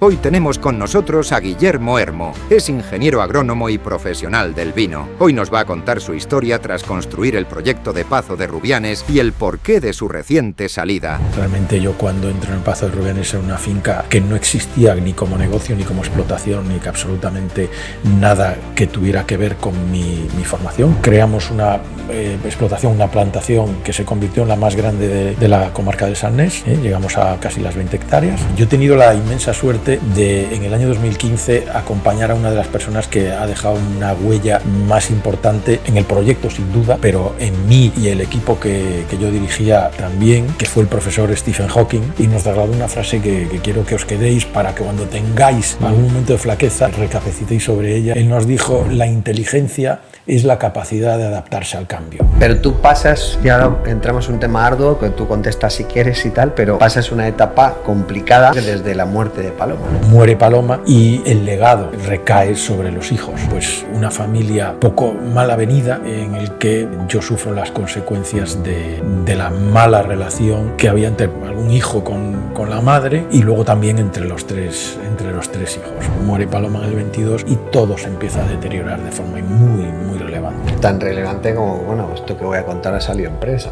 Hoy tenemos con nosotros a Guillermo Hermo. Es ingeniero agrónomo y profesional del vino. Hoy nos va a contar su historia tras construir el proyecto de Pazo de Rubianes y el porqué de su reciente salida. Realmente yo cuando entro en el Pazo de Rubianes era una finca que no existía ni como negocio, ni como explotación, ni que absolutamente nada que tuviera que ver con mi formación. Creamos una explotación, una plantación que se convirtió en la más grande de la comarca del Salnés. Llegamos a casi las 20 hectáreas. Yo he tenido la inmensa suerte de, en el año 2015, acompañar a una de las personas que ha dejado una huella más importante en el proyecto, sin duda, pero en mí y el equipo que yo dirigía también, que fue el profesor Stephen Hawking, y nos trasladó una frase que quiero que os quedéis para que cuando tengáis algún momento de flaqueza recapacitéis sobre ella. Él nos dijo: la inteligencia es la capacidad de adaptarse al cambio. Pero tú pasas, y ahora entramos en un tema arduo, que tú contestas si quieres y tal, pero pasas una etapa complicada desde la muerte de Paloma. Muere Paloma y el legado recae sobre los hijos. Pues una familia poco mal avenida en el que yo sufro las consecuencias de la mala relación que había entre algún hijo con la madre y luego también entre los tres hijos. Muere Paloma en el 22 y todo se empieza a deteriorar de forma muy relevante. Tan relevante como, bueno, esto que voy a contar ha salido en prensa.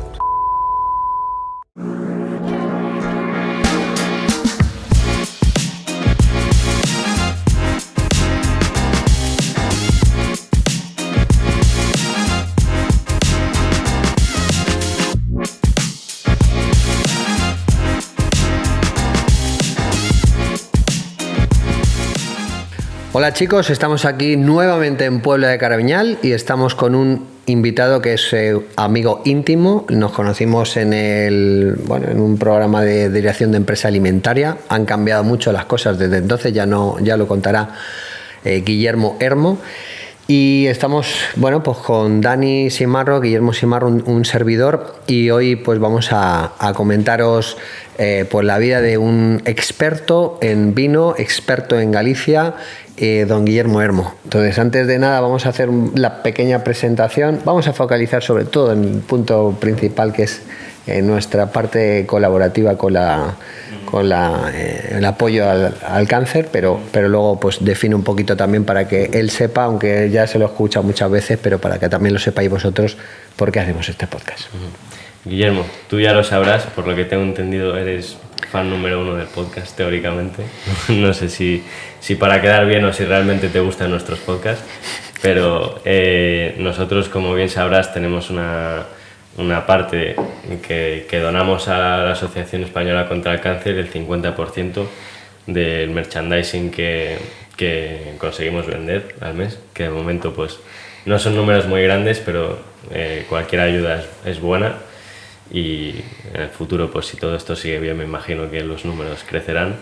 Hola chicos, estamos aquí nuevamente en Puebla de Carabiñal y estamos con un invitado que es amigo íntimo. Nos conocimos en un programa de dirección de empresa alimentaria. Han cambiado mucho las cosas desde entonces, ya lo contará Guillermo Hermo. Y estamos, pues con Dani Simarro, Guillermo Simarro, un servidor, y hoy pues vamos a comentaros pues la vida de un experto en vino, experto en Galicia, don Guillermo Hermo. Entonces, antes de nada, vamos a hacer la pequeña presentación. Vamos a focalizar sobre todo en el punto principal, que es nuestra parte colaborativa con el apoyo al cáncer, pero luego pues define un poquito también para que él sepa, aunque ya se lo he escuchado muchas veces, pero para que también lo sepáis vosotros por qué hacemos este podcast. Guillermo, tú ya lo sabrás, por lo que tengo entendido eres fan número 1 del podcast, teóricamente. No sé si para quedar bien o si realmente te gustan nuestros podcasts, pero nosotros, como bien sabrás, tenemos una parte que donamos a la Asociación Española contra el Cáncer, el 50% del merchandising que conseguimos vender al mes, que de momento pues no son números muy grandes, pero cualquier ayuda es buena, y en el futuro, pues si todo esto sigue bien, me imagino que los números crecerán.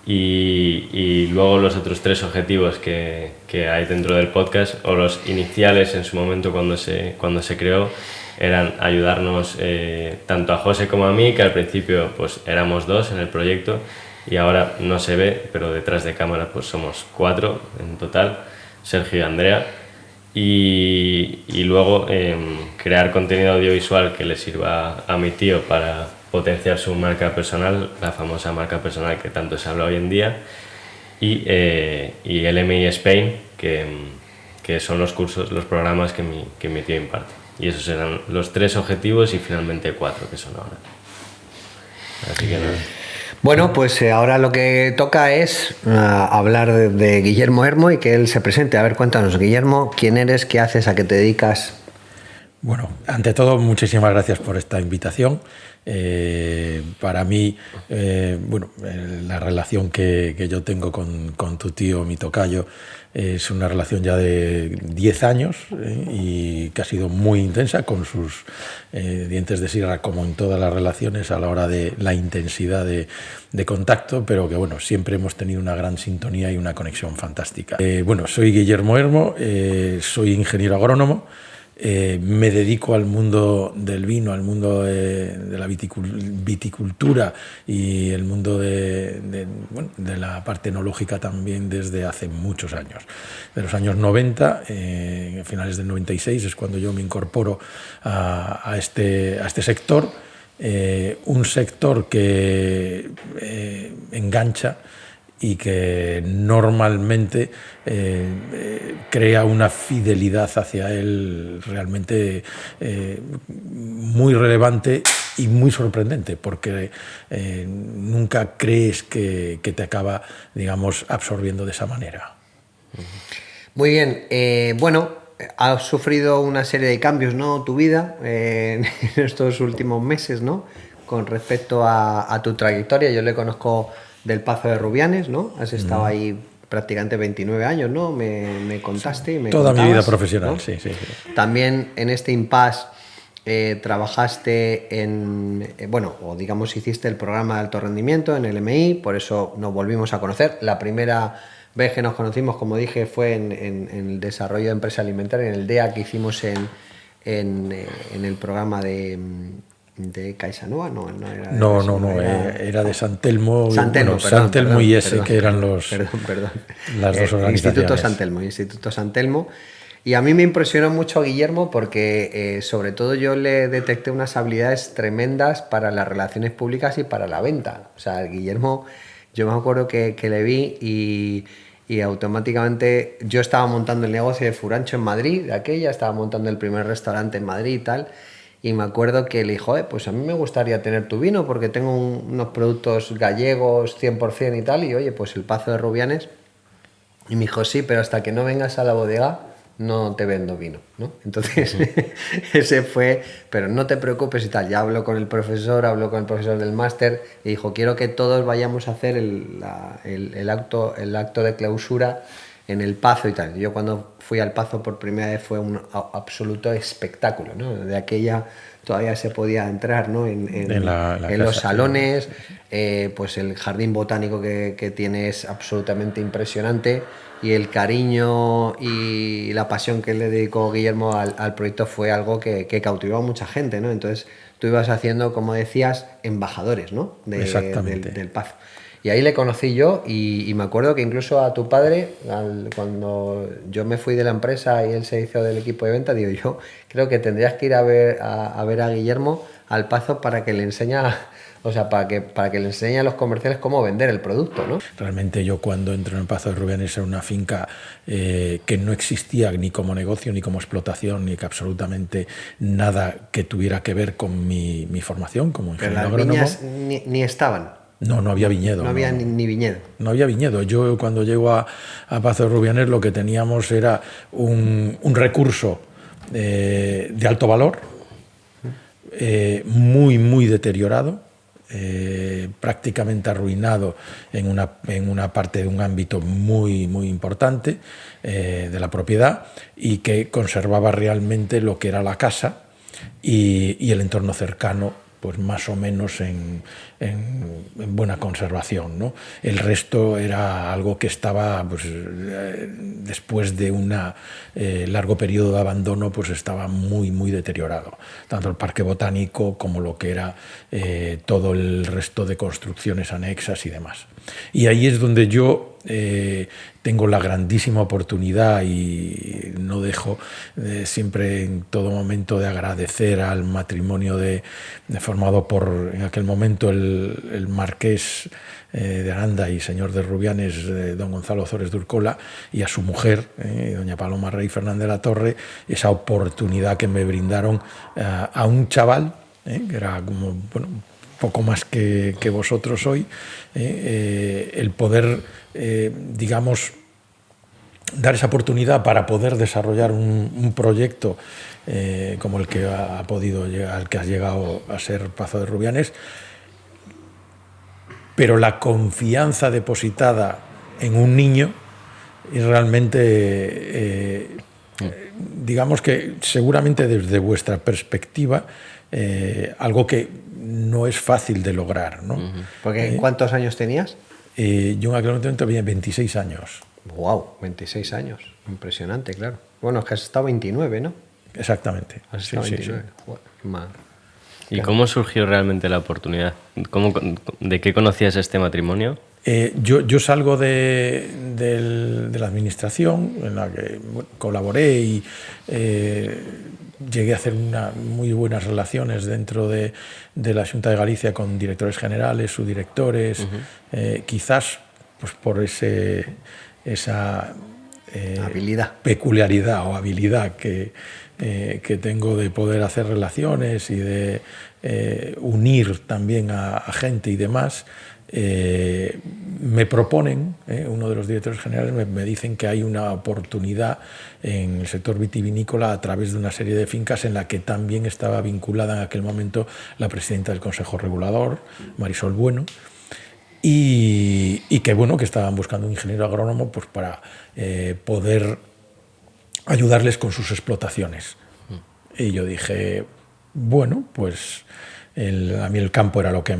Y luego los otros 3 objetivos que hay dentro del podcast, o los iniciales en su momento cuando se creó, eran ayudarnos tanto a José como a mí, que al principio pues éramos 2 en el proyecto y ahora no se ve, pero detrás de cámara pues somos 4 en total, Sergio y Andrea, y luego crear contenido audiovisual que le sirva a mi tío para potenciar su marca personal, la famosa marca personal que tanto se habla hoy en día, y el MI Spain, que son los cursos, los programas que mi tío imparte. Y esos eran los 3 objetivos y finalmente 4 que son ahora. Así que nada. Bueno, pues ahora lo que toca es hablar de Guillermo Hermo y que él se presente. A ver, cuéntanos, Guillermo, ¿quién eres? ¿Qué haces? ¿A qué te dedicas? Bueno, ante todo, muchísimas gracias por esta invitación. Para mí, la relación que yo tengo con tu tío, mi tocayo, es una relación ya de 10 años y que ha sido muy intensa, con sus dientes de sierra, como en todas las relaciones, a la hora de la intensidad de contacto, pero que siempre hemos tenido una gran sintonía y una conexión fantástica. Soy Guillermo Hermo, soy ingeniero agrónomo. Me dedico al mundo del vino, al mundo de la viticultura y el mundo de la parte enológica también desde hace muchos años. De los años 90, finales del 96, es cuando yo me incorporo a este sector, un sector que engancha y que normalmente crea una fidelidad hacia él realmente muy relevante y muy sorprendente, porque nunca crees que te acaba, digamos, absorbiendo de esa manera. Muy bien, bueno, has sufrido una serie de cambios, ¿no? Tu vida en estos últimos meses, ¿no? Con respecto a tu trayectoria. Yo le conozco del Pazo de Rubianes, ¿no? Has estado ahí prácticamente 29 años, ¿no? Me contaste y me Toda contabas, mi vida profesional, ¿no? sí. También en este impasse trabajaste en, bueno, o digamos hiciste el programa de alto rendimiento en el MI, por eso nos volvimos a conocer. La primera vez que nos conocimos, como dije, fue en el desarrollo de empresa alimentaria, en el DEA que hicimos en el programa de Caixanova, no era de San Telmo, San Telmo, bueno, San Telmo y ese, que eran las dos organizaciones. Instituto San Telmo. Y a mí me impresionó mucho Guillermo porque sobre todo yo le detecté unas habilidades tremendas para las relaciones públicas y para la venta. O sea, Guillermo, yo me acuerdo que le vi y automáticamente yo estaba montando el negocio de Furancho en Madrid, de aquella, estaba montando el primer restaurante en Madrid y tal. Y me acuerdo que le dijo, pues a mí me gustaría tener tu vino porque tengo unos productos gallegos 100% y tal. Y oye, pues el Pazo de Rubianes. Y me dijo, sí, pero hasta que no vengas a la bodega no te vendo vino, ¿no? Entonces, ese fue, pero no te preocupes y tal. Ya habló con el profesor del máster y dijo, quiero que todos vayamos a hacer el acto de clausura en el Pazo y tal. Yo cuando fui al Pazo por primera vez fue un absoluto espectáculo, ¿no? De aquella todavía se podía entrar, ¿no? En los salones, pues el jardín botánico que tiene es absolutamente impresionante y el cariño y la pasión que le dedicó Guillermo al proyecto fue algo que cautivó a mucha gente, ¿no? Entonces tú ibas haciendo, como decías, embajadores, ¿no? Del Pazo. Y ahí le conocí yo y me acuerdo que incluso a tu padre, cuando yo me fui de la empresa y él se hizo del equipo de venta, digo, yo creo que tendrías que ir a ver a Guillermo al Pazo para que le enseñe, o sea, para que le enseñe a los comerciales cómo vender el producto, ¿no? Realmente yo cuando entro en el Pazo de Rubianes era una finca que no existía ni como negocio, ni como explotación, ni que absolutamente nada que tuviera que ver con mi formación como ingeniero agrónomo. Pero las viñas ni estaban. No había viñedo. No había ni viñedo. No había viñedo. Yo cuando llego a Pazo de Rubianes lo que teníamos era un recurso de alto valor, muy deteriorado, prácticamente arruinado en una parte de un ámbito muy importante de la propiedad y que conservaba realmente lo que era la casa y el entorno cercano, pues más o menos en buena conservación, ¿no? El resto era algo que estaba, pues, después de un largo periodo de abandono, pues estaba muy deteriorado. Tanto el parque botánico como lo que era todo el resto de construcciones anexas y demás. Y ahí es donde yo tengo la grandísima oportunidad y no dejo siempre en todo momento de agradecer al matrimonio formado por en aquel momento el marqués de Aranda y señor de Rubianes, don Gonzalo Ozores de Urcola, y a su mujer, doña Paloma Rey Fernández de la Torre, esa oportunidad que me brindaron a un chaval, que era como, bueno, poco más que vosotros hoy, el poder, digamos, dar esa oportunidad para poder desarrollar un proyecto como el que al que has llegado a ser Pazo de Rubianes, pero la confianza depositada en un niño es realmente, digamos que seguramente desde vuestra perspectiva, algo que no es fácil de lograr, ¿no? Porque ¿cuántos años tenías? Yo en aquel momento tenía 26 años. Wow, 26 años. Impresionante, claro. Bueno, es que has estado 29, ¿no? Exactamente. Has estado 29. Sí. ¿Y cómo surgió realmente la oportunidad? ¿De qué conocías este matrimonio? Yo salgo de la administración en la que colaboré y llegué a hacer muy buenas relaciones dentro de la Xunta de Galicia con directores generales, subdirectores, quizás pues por esa habilidad, peculiaridad o habilidad que tengo de poder hacer relaciones y de unir también a gente y demás. Me proponen, uno de los directores generales me dicen que hay una oportunidad en el sector vitivinícola a través de una serie de fincas en la que también estaba vinculada en aquel momento la presidenta del Consejo Regulador, Marisol Bueno, y que bueno, que estaban buscando un ingeniero agrónomo pues para poder ayudarles con sus explotaciones. Y yo dije, bueno, pues a mí el campo era lo que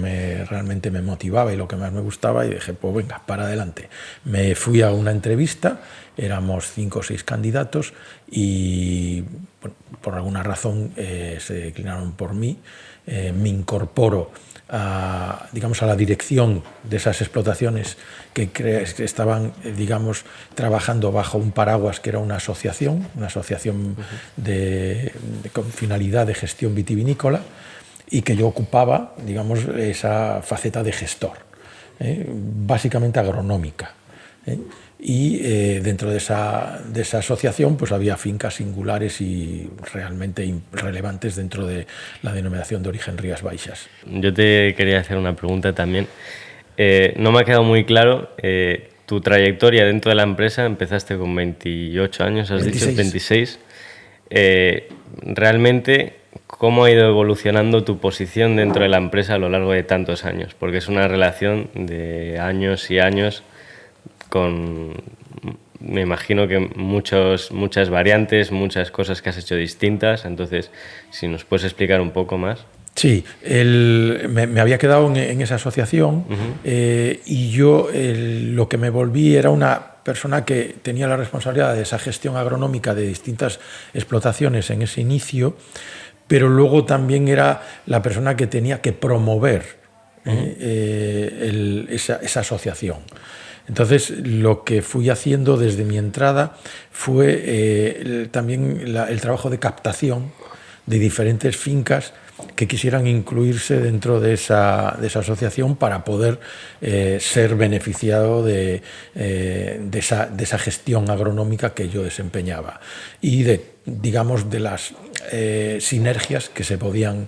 realmente me motivaba y lo que más me gustaba, y dije, pues venga, para adelante. Me fui a una entrevista, éramos 5 o 6 candidatos y bueno, por alguna razón se declinaron por mí. Me incorporo a la dirección de esas explotaciones que estaban, digamos, trabajando bajo un paraguas que era una asociación con finalidad de gestión vitivinícola, y que yo ocupaba, digamos, esa faceta de gestor, básicamente agronómica. Y dentro de esa asociación pues había fincas singulares y realmente relevantes dentro de la denominación de origen Rías Baixas. Yo te quería hacer una pregunta también. No me ha quedado muy claro tu trayectoria dentro de la empresa. Empezaste con 28 años, has 26. dicho 26. Realmente, ¿cómo ha ido evolucionando tu posición dentro de la empresa a lo largo de tantos años? Porque es una relación de años y años con, me imagino que muchas variantes, muchas cosas que has hecho distintas. Entonces, si nos puedes explicar un poco más. Sí, me había quedado en esa asociación. Y yo lo que me volví era una persona que tenía la responsabilidad de esa gestión agronómica de distintas explotaciones en ese inicio, pero luego también era la persona que tenía que promover esa asociación. Entonces, lo que fui haciendo desde mi entrada fue también el trabajo de captación de diferentes fincas que quisieran incluirse dentro de esa asociación para poder ser beneficiado de esa gestión agronómica que yo desempeñaba y de las sinergias que se podían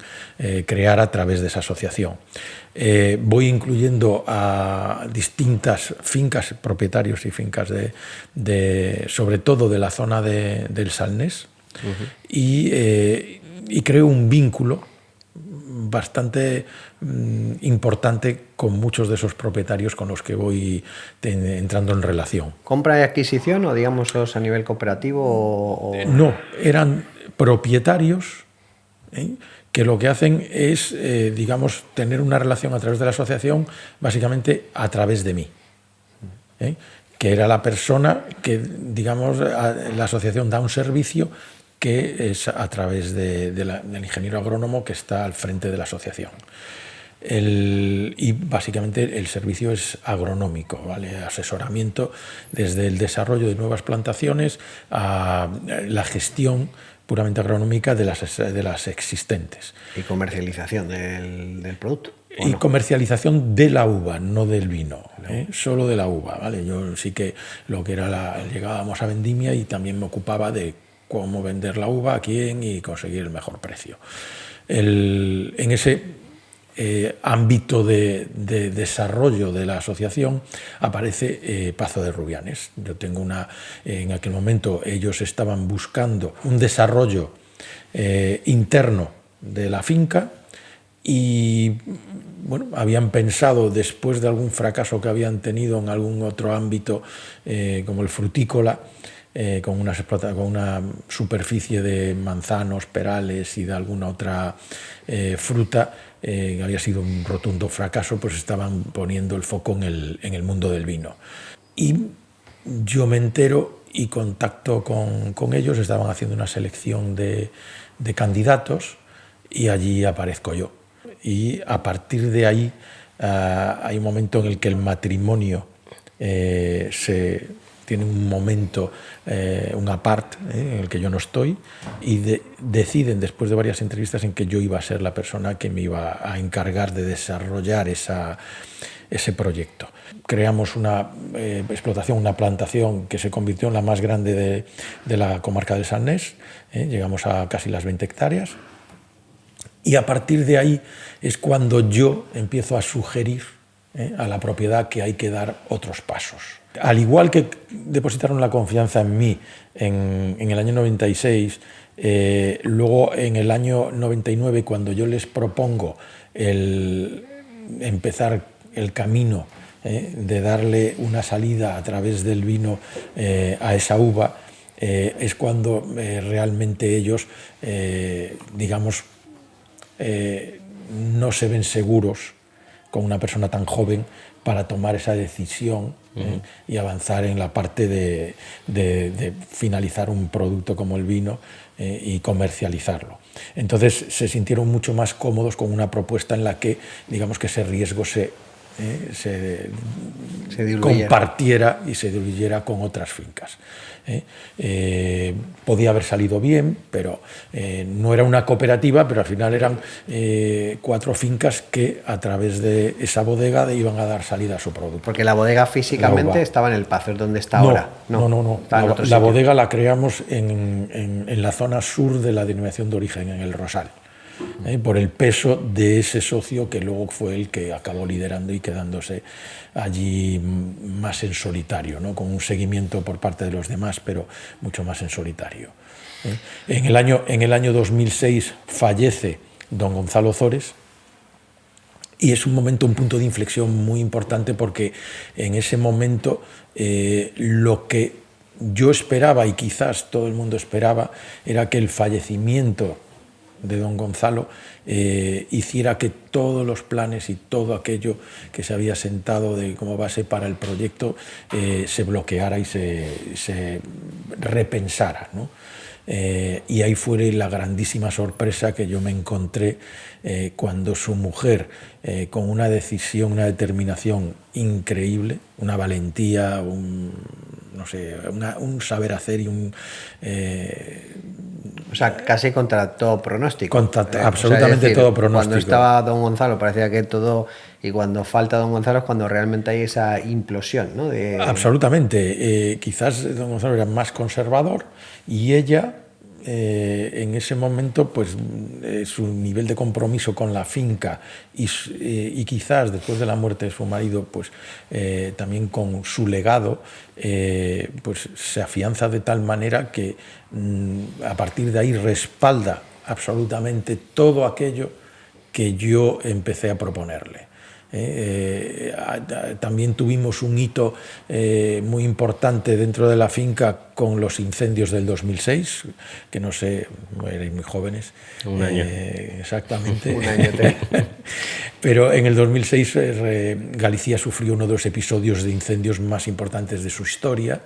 crear a través de esa asociación. Voy incluyendo a distintas fincas, propietarios y fincas sobre todo de la zona del Salnés, y creo un vínculo bastante importante con muchos de esos propietarios con los que voy entrando en relación. ¿Compra y adquisición o digamos a nivel cooperativo? No, eran propietarios que lo que hacen es, tener una relación a través de la asociación, básicamente a través de mí, que era la persona que, la asociación da un servicio que es a través del ingeniero agrónomo que está al frente de la asociación. Y básicamente el servicio es agronómico, ¿vale? Asesoramiento desde el desarrollo de nuevas plantaciones a la gestión puramente agronómica de las existentes. Y comercialización del producto. Y comercialización de la uva, no del vino, solo de la uva, ¿vale? Yo sí que lo que era llegábamos a vendimia y también me ocupaba de cómo vender la uva, a quién y conseguir el mejor precio. En ese ámbito de desarrollo de la asociación aparece Pazo de Rubianes. Yo tengo en aquel momento ellos estaban buscando un desarrollo interno de la finca y bueno, habían pensado, después de algún fracaso que habían tenido en algún otro ámbito como el frutícola, con una superficie de manzanos, perales y de alguna otra fruta, que había sido un rotundo fracaso, pues estaban poniendo el foco en el mundo del vino. Y yo me entero y contacto con ellos, estaban haciendo una selección de candidatos y allí aparezco yo. Y a partir de ahí hay un momento en el que el matrimonio tiene un momento, un apart, en el que yo no estoy, y deciden, después de varias entrevistas, en que yo iba a ser la persona que me iba a encargar de desarrollar ese proyecto. creamos una explotación, una plantación que se convirtió en la más grande de la comarca del Salnés. Llegamos a casi las 20 hectáreas. Y a partir de ahí es cuando yo empiezo a sugerir a la propiedad que hay que dar otros pasos. Al igual que depositaron la confianza en mí en el año 96, luego en el año 99, cuando yo les propongo empezar el camino de darle una salida a través del vino a esa uva, es cuando realmente ellos, digamos, no se ven seguros con una persona tan joven para tomar esa decisión y avanzar en la parte de finalizar un producto como el vino y comercializarlo. Entonces se sintieron mucho más cómodos con una propuesta en la que, digamos, que ese riesgo se compartiera y se diluyera con otras fincas. Podía haber salido bien, pero no era una cooperativa, pero al final eran 4 fincas que a través de esa bodega iban a dar salida a su producto. Porque la bodega físicamente estaba en el Pazo, es donde está ahora. No. La bodega la creamos en la zona sur de la denominación de origen, en el Rosal. Por el peso de ese socio que luego fue el que acabó liderando y quedándose allí más en solitario, ¿no? Con un seguimiento por parte de los demás, pero mucho más en solitario. En el año 2006 fallece don Gonzalo Zores, y es un punto de inflexión muy importante, porque en ese momento lo que yo esperaba, y quizás todo el mundo esperaba, era que el fallecimiento de don Gonzalo hiciera que todos los planes y todo aquello que se había sentado como base para el proyecto se bloqueara y se repensara, ¿no? Y ahí fue la grandísima sorpresa que yo me encontré cuando su mujer, con una decisión, una determinación increíble, una valentía, un saber hacer y o sea, casi contra todo pronóstico. Absolutamente todo pronóstico. Cuando estaba don Gonzalo parecía que todo... Y cuando falta don Gonzalo es cuando realmente hay esa implosión, ¿no? Absolutamente. Quizás don Gonzalo era más conservador y ella, en ese momento, pues su nivel de compromiso con la finca y quizás después de la muerte de su marido, pues también con su legado, pues se afianza de tal manera que a partir de ahí respalda absolutamente todo aquello que yo empecé a proponerle. También tuvimos un hito muy importante dentro de la finca con los incendios del 2006, que no sé, erais muy jóvenes. Un año. Exactamente. Un año. Pero en el 2006 Galicia sufrió uno de los episodios de incendios más importantes de su historia.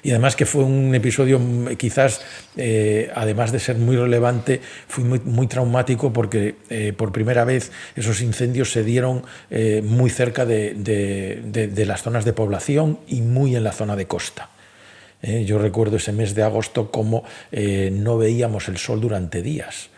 Y además que fue un episodio quizás, además de ser muy relevante, fue muy traumático, porque por primera vez esos incendios se dieron muy cerca de las zonas de población y muy en la zona de costa. Yo recuerdo ese mes de agosto como no veíamos el sol durante días.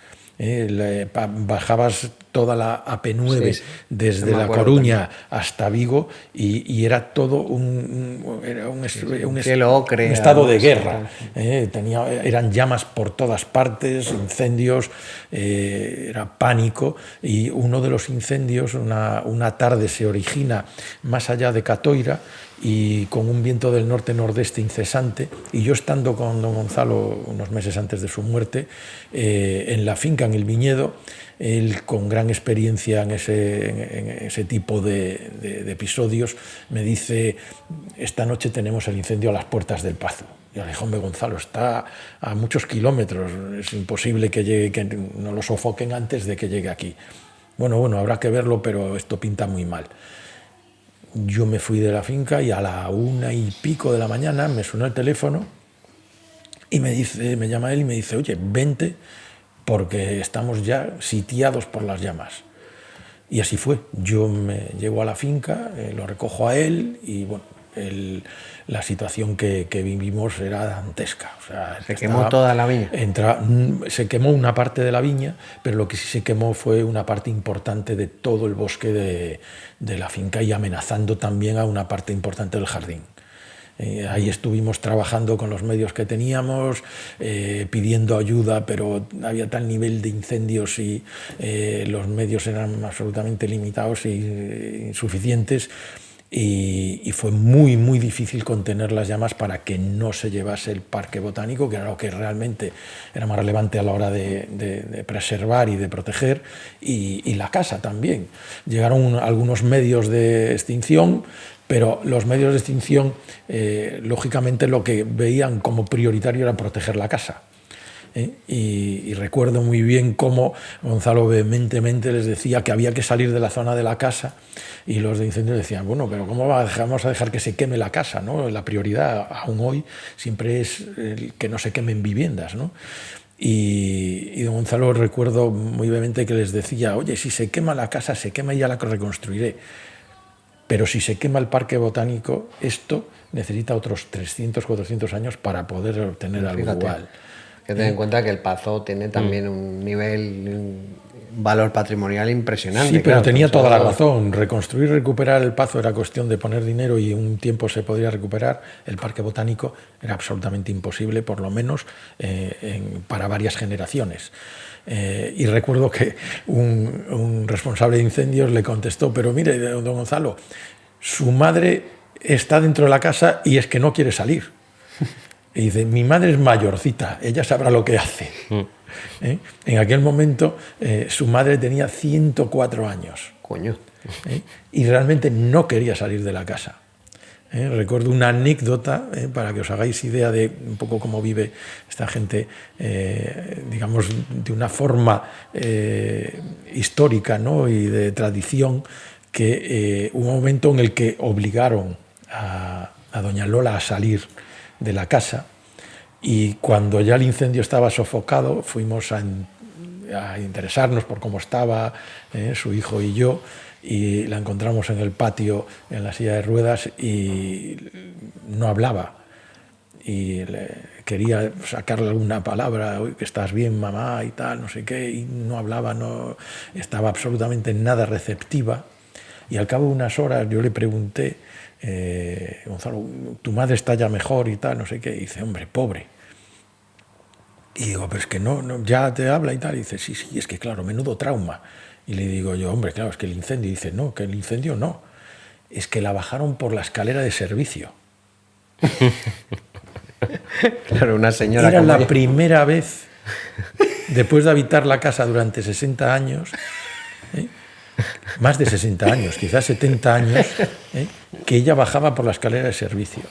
Bajabas toda la AP9 desde La Coruña hasta Vigo y era todo un estado de guerra. Eran llamas por todas partes, incendios, era pánico. Y uno de los incendios, una tarde, se origina más allá de Catoira y con un viento del norte-nordeste incesante, y yo estando con don Gonzalo unos meses antes de su muerte en la finca, en el viñedo, él con gran experiencia en ese tipo de episodios me dice: esta noche tenemos el incendio a las puertas del Pazo. Y yo le dije: hombre, Gonzalo, está a muchos kilómetros, es imposible que llegue, que no lo sofoquen antes de que llegue aquí. Bueno, habrá que verlo, pero esto pinta muy mal. Yo me fui de la finca y a la 1:00 de la mañana me sonó el teléfono y me llama él y me dice: oye, vente, porque estamos ya sitiados por las llamas. Y así fue. Yo me llevo a la finca, lo recojo a él y bueno, la situación que vivimos era dantesca. O sea, ¿Se quemó toda la viña? Se quemó una parte de la viña, pero lo que sí se quemó fue una parte importante de todo el bosque de la finca y amenazando también a una parte importante del jardín. Ahí estuvimos trabajando con los medios que teníamos, pidiendo ayuda, pero había tal nivel de incendios y los medios eran absolutamente limitados e insuficientes. Y fue muy, muy difícil contener las llamas para que no se llevase el parque botánico, que era lo que realmente era más relevante a la hora de preservar y de proteger, y la casa también. Llegaron algunos medios de extinción, pero los medios de extinción, lógicamente, lo que veían como prioritario era proteger la casa. Y recuerdo muy bien cómo Gonzalo vehementemente les decía que había que salir de la zona de la casa, y los de incendios decían, bueno, pero ¿cómo vamos a dejar que se queme la casa, ¿no? La prioridad aún hoy siempre es que no se quemen viviendas, ¿no? Y don Gonzalo, recuerdo muy vehemente que les decía, oye, si se quema la casa, se quema y ya la reconstruiré, pero si se quema el parque botánico, esto necesita otros 300, 400 años para poder obtener algo igual. Hay que tener en cuenta que el Pazo tiene también un nivel, un valor patrimonial impresionante. Sí, pero claro, tenía toda la razón. Reconstruir y recuperar el Pazo era cuestión de poner dinero y un tiempo se podría recuperar. El parque botánico era absolutamente imposible, por lo menos para varias generaciones. Y recuerdo que un responsable de incendios le contestó, pero mire, don Gonzalo, su madre está dentro de la casa y es que no quiere salir. Y dice, mi madre es mayorcita, ella sabrá lo que hace. En aquel momento su madre tenía 104 años. Coño. Y realmente no quería salir de la casa. Recuerdo una anécdota para que os hagáis idea de un poco cómo vive esta gente, digamos, de una forma histórica, ¿no? Y de tradición, que hubo un momento en el que obligaron a doña Lola a salir de la casa, y cuando ya el incendio estaba sofocado fuimos a interesarnos por cómo estaba su hijo y yo, y la encontramos en el patio en la silla de ruedas y no hablaba, y quería sacarle alguna palabra, que estás bien mamá y tal, no sé qué, y no hablaba, no estaba absolutamente nada receptiva. Y al cabo de unas horas yo le pregunté, Gonzalo, tu madre está ya mejor y tal, no sé qué. Y dice, hombre, pobre. Y digo, pero es que no, ya te habla y tal. Y dice, sí, es que claro, menudo trauma. Y le digo yo, hombre, claro, es que el incendio. Y dice, no, que el incendio no. Es que la bajaron por la escalera de servicio. Claro, una señora. Era la primera vez, después de habitar la casa durante 60 años, más de 60 años, quizás 70 años, que ella bajaba por la escalera de servicio.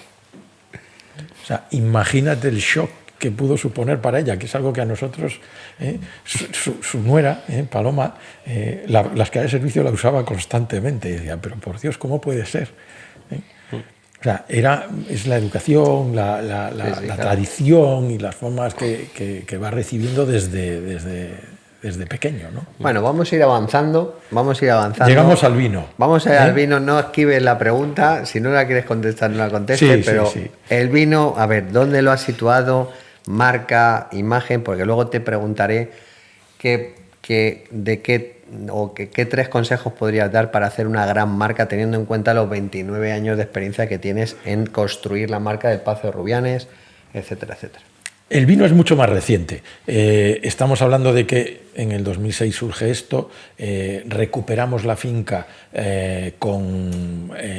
O sea, imagínate el shock que pudo suponer para ella, que es algo que a nosotros, su nuera, Paloma, la escalera de servicio la usaba constantemente. Y decía, pero por Dios, ¿cómo puede ser? O sea, es la educación, la tradición y las formas que va recibiendo desde pequeño, ¿no? Bueno, vamos a ir avanzando. Llegamos al vino. Vamos a ir al vino, no esquives la pregunta. Si no la quieres contestar, no la contestes. Sí, pero sí. El vino, a ver, ¿dónde lo has situado? Marca, imagen, porque luego te preguntaré qué tres consejos podrías dar para hacer una gran marca, teniendo en cuenta los 29 años de experiencia que tienes en construir la marca del Pazo de Rubianes, etcétera, etcétera. El vino es mucho más reciente. Estamos hablando de que en el 2006 surge esto, recuperamos la finca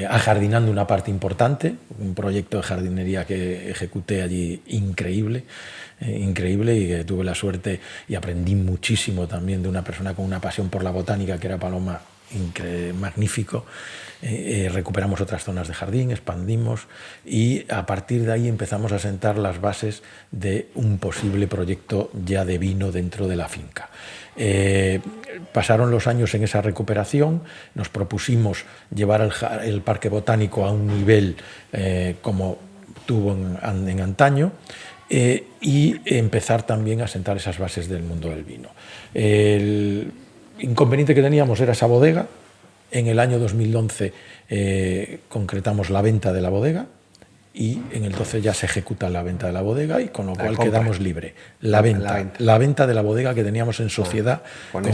ajardinando una parte importante, un proyecto de jardinería que ejecuté allí increíble, y que tuve la suerte y aprendí muchísimo también de una persona con una pasión por la botánica, que era Paloma, magnífico. Recuperamos otras zonas de jardín, expandimos, y a partir de ahí empezamos a sentar las bases de un posible proyecto ya de vino dentro de la finca. Pasaron los años en esa recuperación, nos propusimos llevar el parque botánico a un nivel como tuvo en antaño, y empezar también a sentar esas bases del mundo del vino. El inconveniente que teníamos era esa bodega, En el año 2011 concretamos la venta de la bodega y en el 12 ya se ejecuta la venta de la bodega y con lo cual quedamos libre. La venta de la bodega que teníamos en sociedad con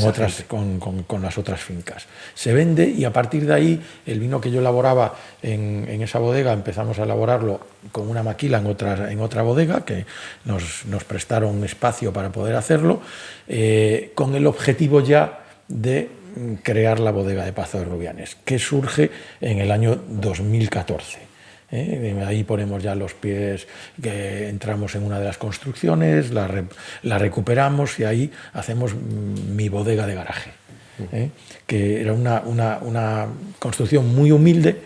las otras fincas. Se vende y a partir de ahí el vino que yo elaboraba en esa bodega empezamos a elaborarlo con una maquila en otra bodega que nos prestaron espacio para poder hacerlo, con el objetivo ya de crear la bodega de Pazo de Rubianes, que surge en el año 2014. Ahí ponemos ya los pies, que entramos en una de las construcciones, la recuperamos y ahí hacemos mi bodega de garaje, que era una construcción muy humilde,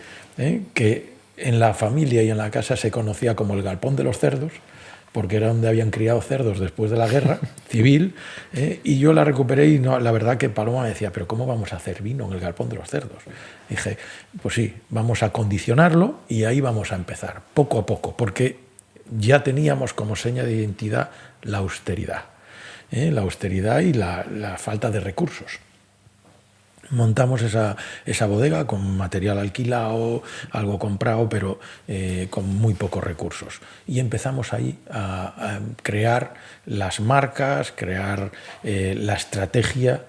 que en la familia y en la casa se conocía como el galpón de los cerdos, porque era donde habían criado cerdos después de la guerra civil, y yo la recuperé y la verdad que Paloma me decía, pero ¿cómo vamos a hacer vino en el galpón de los cerdos? Dije, pues sí, vamos a condicionarlo y ahí vamos a empezar, poco a poco, porque ya teníamos como seña de identidad la austeridad y la falta de recursos. Montamos esa bodega con material alquilado, algo comprado, pero con muy pocos recursos. Y empezamos ahí a crear las marcas, crear la estrategia,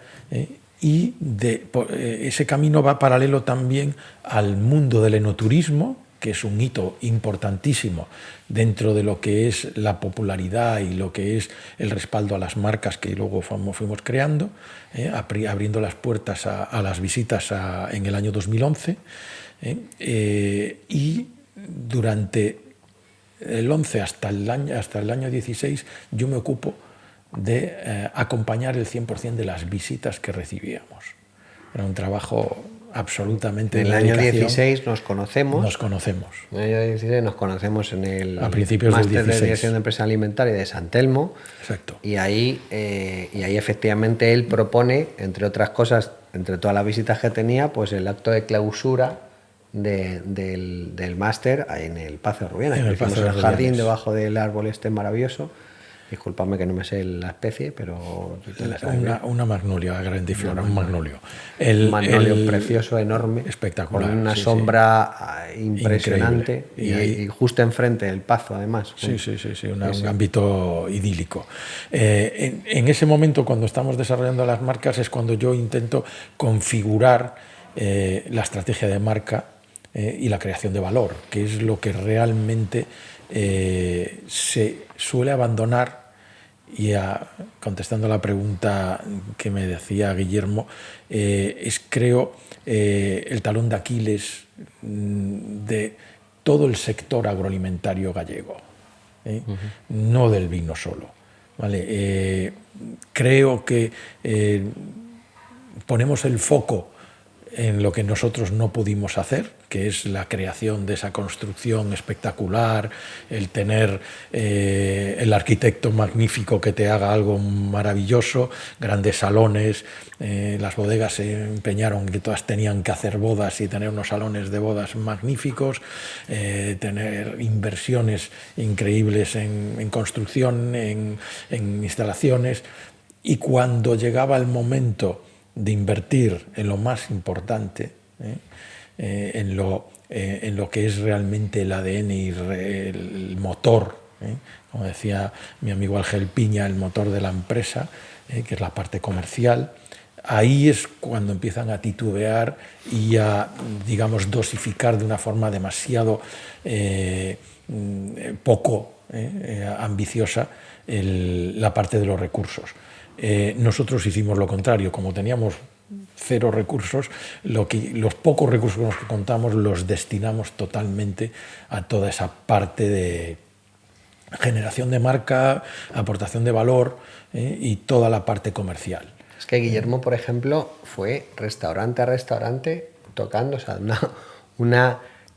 y ese camino va paralelo también al mundo del enoturismo, que es un hito importantísimo dentro de lo que es la popularidad y lo que es el respaldo a las marcas que luego fuimos creando, abriendo las puertas a las visitas en el año 2011, y durante el 11 hasta el año 16 yo me ocupo de acompañar el 100% de las visitas que recibíamos. Era un trabajo absolutamente en el año 16 nos conocemos. En el año 16 nos conocemos en el máster de dirección de empresa alimentaria de San Telmo. Exacto. Y ahí efectivamente él propone, entre otras cosas, entre todas las visitas que tenía, pues el acto de clausura del máster en el Pazo de Rubianes. En el jardín debajo del árbol este maravilloso. Disculpadme que no me sé la especie, pero... Una magnolia grandiflora, un magnolio. Un magnolio precioso, enorme. Espectacular. Con una sombra impresionante. Y justo enfrente del Pazo, además. Sí, un ámbito idílico. En ese momento, cuando estamos desarrollando las marcas, es cuando yo intento configurar la estrategia de marca y la creación de valor, que es lo que realmente se suele abandonar. Y contestando a la pregunta que me decía Guillermo, es creo el talón de Aquiles de todo el sector agroalimentario gallego, no del vino solo, ¿vale? Creo que ponemos el foco en lo que nosotros no pudimos hacer, que es la creación de esa construcción espectacular, el tener el arquitecto magnífico que te haga algo maravilloso, grandes salones, las bodegas se empeñaron que todas tenían que hacer bodas y tener unos salones de bodas magníficos, tener inversiones increíbles en construcción, en instalaciones, y cuando llegaba el momento de invertir en lo más importante, en lo que es realmente el ADN y el motor, como decía mi amigo Ángel Piña, el motor de la empresa, que es la parte comercial. Ahí es cuando empiezan a titubear y a, digamos, dosificar de una forma demasiado poco ambiciosa la parte de los recursos. Nosotros hicimos lo contrario, como teníamos cero recursos, los pocos recursos con los que contamos los destinamos totalmente a toda esa parte de generación de marca, aportación de valor, y toda la parte comercial. Es que Guillermo, por ejemplo, fue restaurante a restaurante tocando, o sea,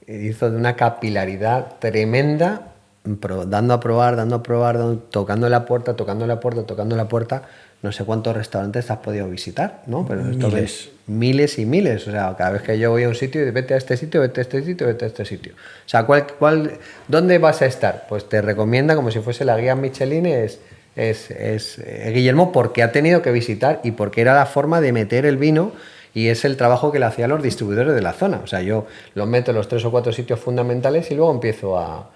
hizo de una capilaridad tremenda, dando a probar, tocando la puerta. No sé cuántos restaurantes has podido visitar, ¿no? Pero miles y miles. O sea, cada vez que yo voy a un sitio, vete a este sitio, vete a este sitio, vete a este sitio. O sea, ¿dónde vas a estar? Pues te recomienda, como si fuese la guía Michelin, es Guillermo, porque ha tenido que visitar y porque era la forma de meter el vino Y es el trabajo que le hacía a los distribuidores de la zona. O sea, yo los meto en los 3 o 4 sitios fundamentales y luego empiezo a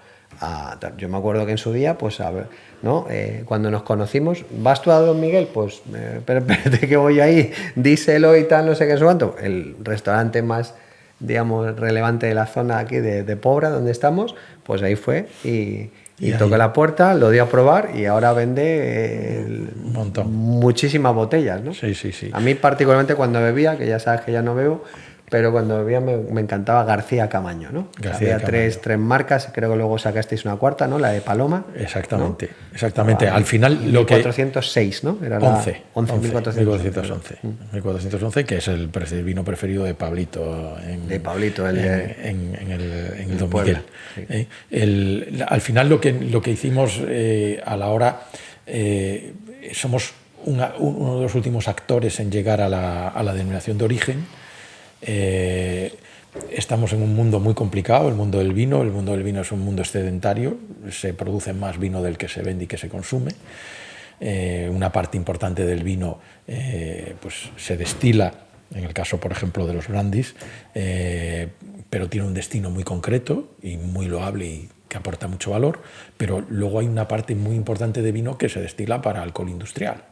yo me acuerdo que en su día, pues a ver, ¿no? Cuando nos conocimos, ¿vas tú a Don Miguel? Pues, pero espérate que voy ahí, díselo y tal, no sé qué es cuánto. El restaurante más, digamos, relevante de la zona aquí de Pobra, donde estamos, pues ahí fue y toqué la puerta, lo dio a probar y ahora vende un montón. Muchísimas botellas, ¿no? Sí, sí, sí. A mí particularmente cuando bebía, que ya sabes que ya no bebo, pero cuando bebía me encantaba García Camaño, ¿no? García Había Camaño. tres marcas, creo que luego sacasteis una cuarta, ¿no? La de Paloma. Exactamente, ¿no? exactamente. Al final lo que... 1406, ¿no? Era la 1411, 1411, que es el vino preferido de Pablito de Pablito, en el Don Puebla, Miguel. sí. Al final lo que hicimos a la hora, somos uno de los últimos actores en llegar a la denominación de origen. Estamos en un mundo muy complicado, el mundo del vino. El mundo del vino es un mundo excedentario, se produce más vino del que se vende y que se consume. Una parte importante del vino pues se destila, en el caso, por ejemplo, de los brandies, pero tiene un destino muy concreto y muy loable y que aporta mucho valor, pero luego hay una parte muy importante de vino que se destila para alcohol industrial.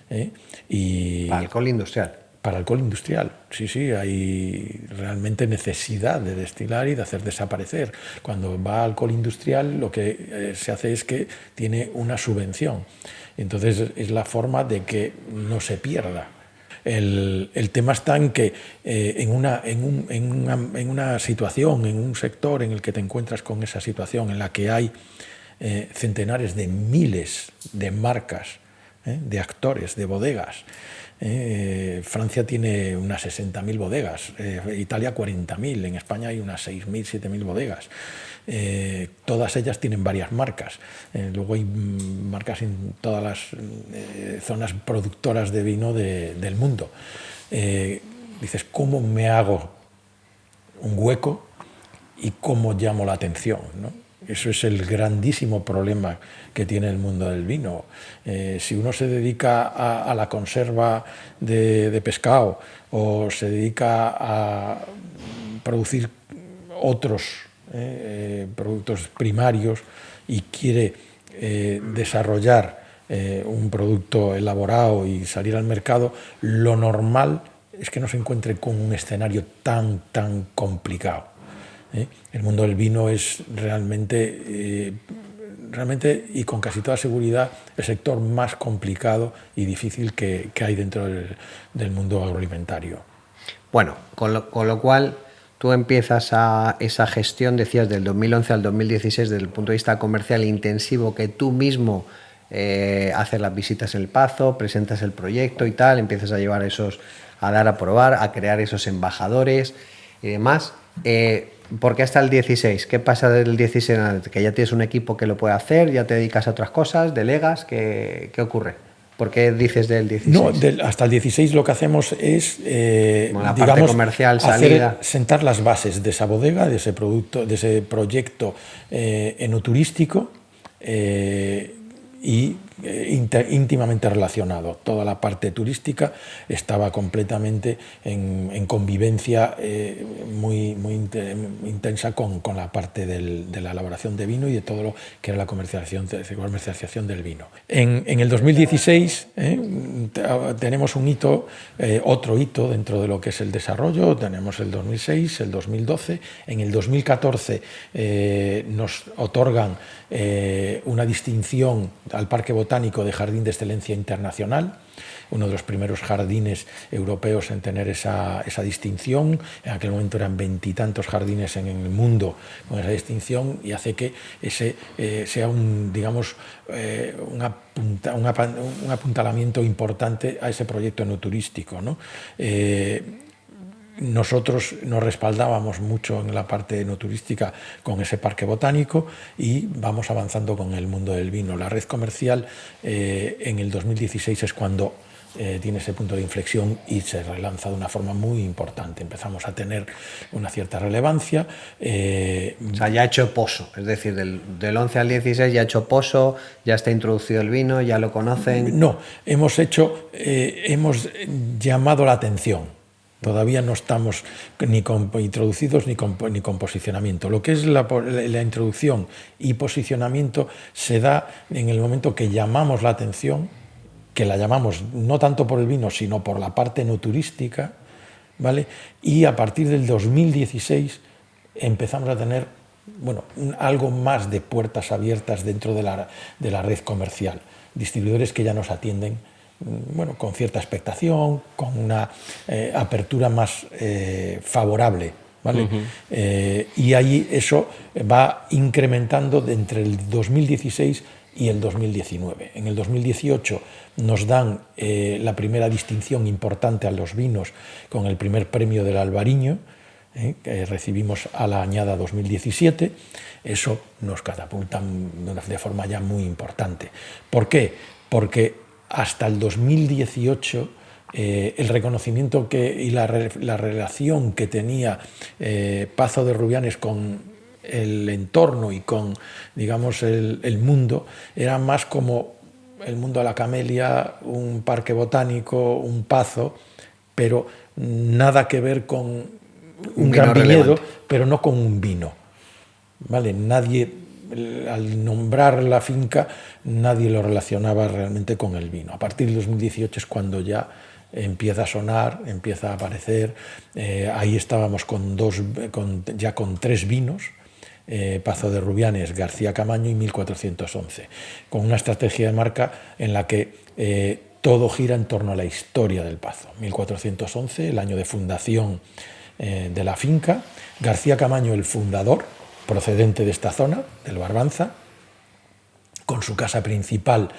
Para alcohol industrial. Para alcohol industrial, sí, hay realmente necesidad de destilar y de hacer desaparecer. Cuando va a alcohol industrial, lo que se hace es que tiene una subvención. Entonces es la forma de que no se pierda. El tema está en que en una situación, en un sector en el que te encuentras con esa situación, en la que hay centenares de miles de marcas, de actores, de bodegas. Francia tiene unas 60.000 bodegas, Italia 40.000, en España hay unas 6.000, 7.000 bodegas. Todas ellas tienen varias marcas. Luego hay marcas en todas las zonas productoras de vino del mundo. Dices, ¿cómo me hago un hueco y cómo llamo la atención, ¿no? Eso es el grandísimo problema que tiene el mundo del vino. Si uno se dedica a la conserva de pescado o se dedica a producir otros productos primarios y quiere desarrollar un producto elaborado y salir al mercado, lo normal es que no se encuentre con un escenario tan complicado. El mundo del vino es realmente y con casi toda seguridad el sector más complicado y difícil que hay dentro del mundo agroalimentario. Bueno, con lo cual tú empiezas a esa gestión, decías, del 2011 al 2016 desde el punto de vista comercial intensivo, que tú mismo haces las visitas en el Pazo, presentas el proyecto y tal, empiezas a llevar a dar a probar, a crear esos embajadores y demás. ¿Por qué hasta el 16? ¿Qué pasa del 16 en adelante? ¿Que ya tienes un equipo que lo puede hacer? ¿Ya te dedicas a otras cosas? ¿Delegas? ¿Qué ocurre? ¿Por qué dices del 16? No, hasta el 16 lo que hacemos es, la parte comercial, salida. Sentar las bases de esa bodega, de ese producto, de ese proyecto enoturístico y íntimamente relacionado. Toda la parte turística estaba completamente en convivencia muy intensa con la parte de la elaboración de vino y de todo lo que era la comercialización del vino. En el 2016 tenemos un hito, otro hito dentro de lo que es el desarrollo. Tenemos el 2006, el 2012. En el 2014 nos otorgan una distinción al Parque Botánico de Jardín de Excelencia Internacional, uno de los primeros jardines europeos en tener esa distinción. En aquel momento eran 20 y tantos jardines en el mundo con esa distinción, y hace que ese sea un apuntalamiento importante a ese proyecto enoturístico, ¿no? Nosotros nos respaldábamos mucho en la parte enoturística con ese parque botánico y vamos avanzando con el mundo del vino. La red comercial en el 2016 es cuando tiene ese punto de inflexión y se relanza de una forma muy importante. Empezamos a tener una cierta relevancia. O sea, ya ha hecho pozo, es decir, del 11 al 16 ya ha hecho pozo, ya está introducido el vino, ya lo conocen. No, hemos llamado la atención. Todavía no estamos ni introducidos ni con posicionamiento. Lo que es la introducción y posicionamiento se da en el momento que llamamos la atención, que la llamamos no tanto por el vino, sino por la parte no turística, ¿vale? Y a partir del 2016 empezamos a tener, bueno, algo más de puertas abiertas dentro de la red comercial. Distribuidores que ya nos atienden, bueno, con cierta expectación, con una apertura más favorable, ¿vale? Y ahí eso va incrementando entre el 2016 y el 2019. En el 2018 nos dan la primera distinción importante a los vinos con el primer premio del Albariño, que recibimos a la añada 2017. Eso nos catapulta de forma ya muy importante. ¿Por qué? Porque hasta el 2018 el reconocimiento y la relación que tenía Pazo de Rubianes con el entorno y con, digamos, el mundo era más como el mundo de la camelia, un parque botánico, un pazo, pero nada que ver con un gran viñedo, pero no con un vino, ¿vale? Nadie, al nombrar la finca, nadie lo relacionaba realmente con el vino. A partir del 2018 es cuando ya empieza a sonar, empieza a aparecer. Ahí estábamos ya con 3 vinos, Pazo de Rubianes, García Camaño y 1411, con una estrategia de marca en la que todo gira en torno a la historia del Pazo. 1411, el año de fundación de la finca, García Camaño, el fundador, procedente de esta zona, del Barbanza, con su casa principal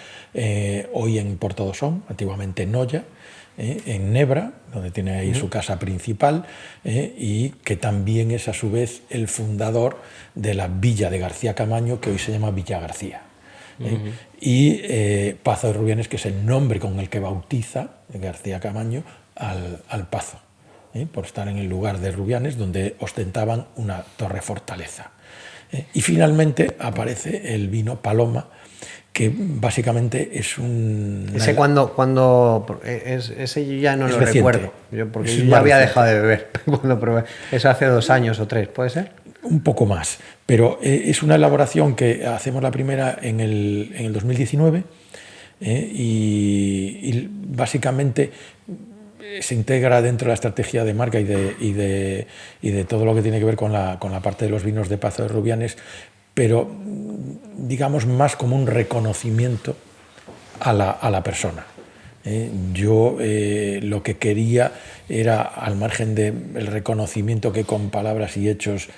hoy en Portodosón, antiguamente en Noya, en Nebra, donde tiene ahí su casa principal, y que también es a su vez el fundador de la villa de García Camaño, que hoy se llama Villa García. Y Pazo de Rubianes, que es el nombre con el que bautiza García Camaño al Pazo, por estar en el lugar de Rubianes, donde ostentaban una torre fortaleza. Y finalmente aparece el vino Paloma, que básicamente es un... Ese ese yo ya no lo reciente. recuerdo, porque yo ya había dejado de beber cuando probé. Eso hace 2 años o 3, ¿puede ser? Un poco más, pero es una elaboración que hacemos la primera en el 2019 y básicamente se integra dentro de la estrategia de marca y de todo lo que tiene que ver con la parte de los vinos de Pazo de Rubianes, pero digamos más como un reconocimiento a la persona. Yo lo que quería era, al margen del reconocimiento que con palabras y hechos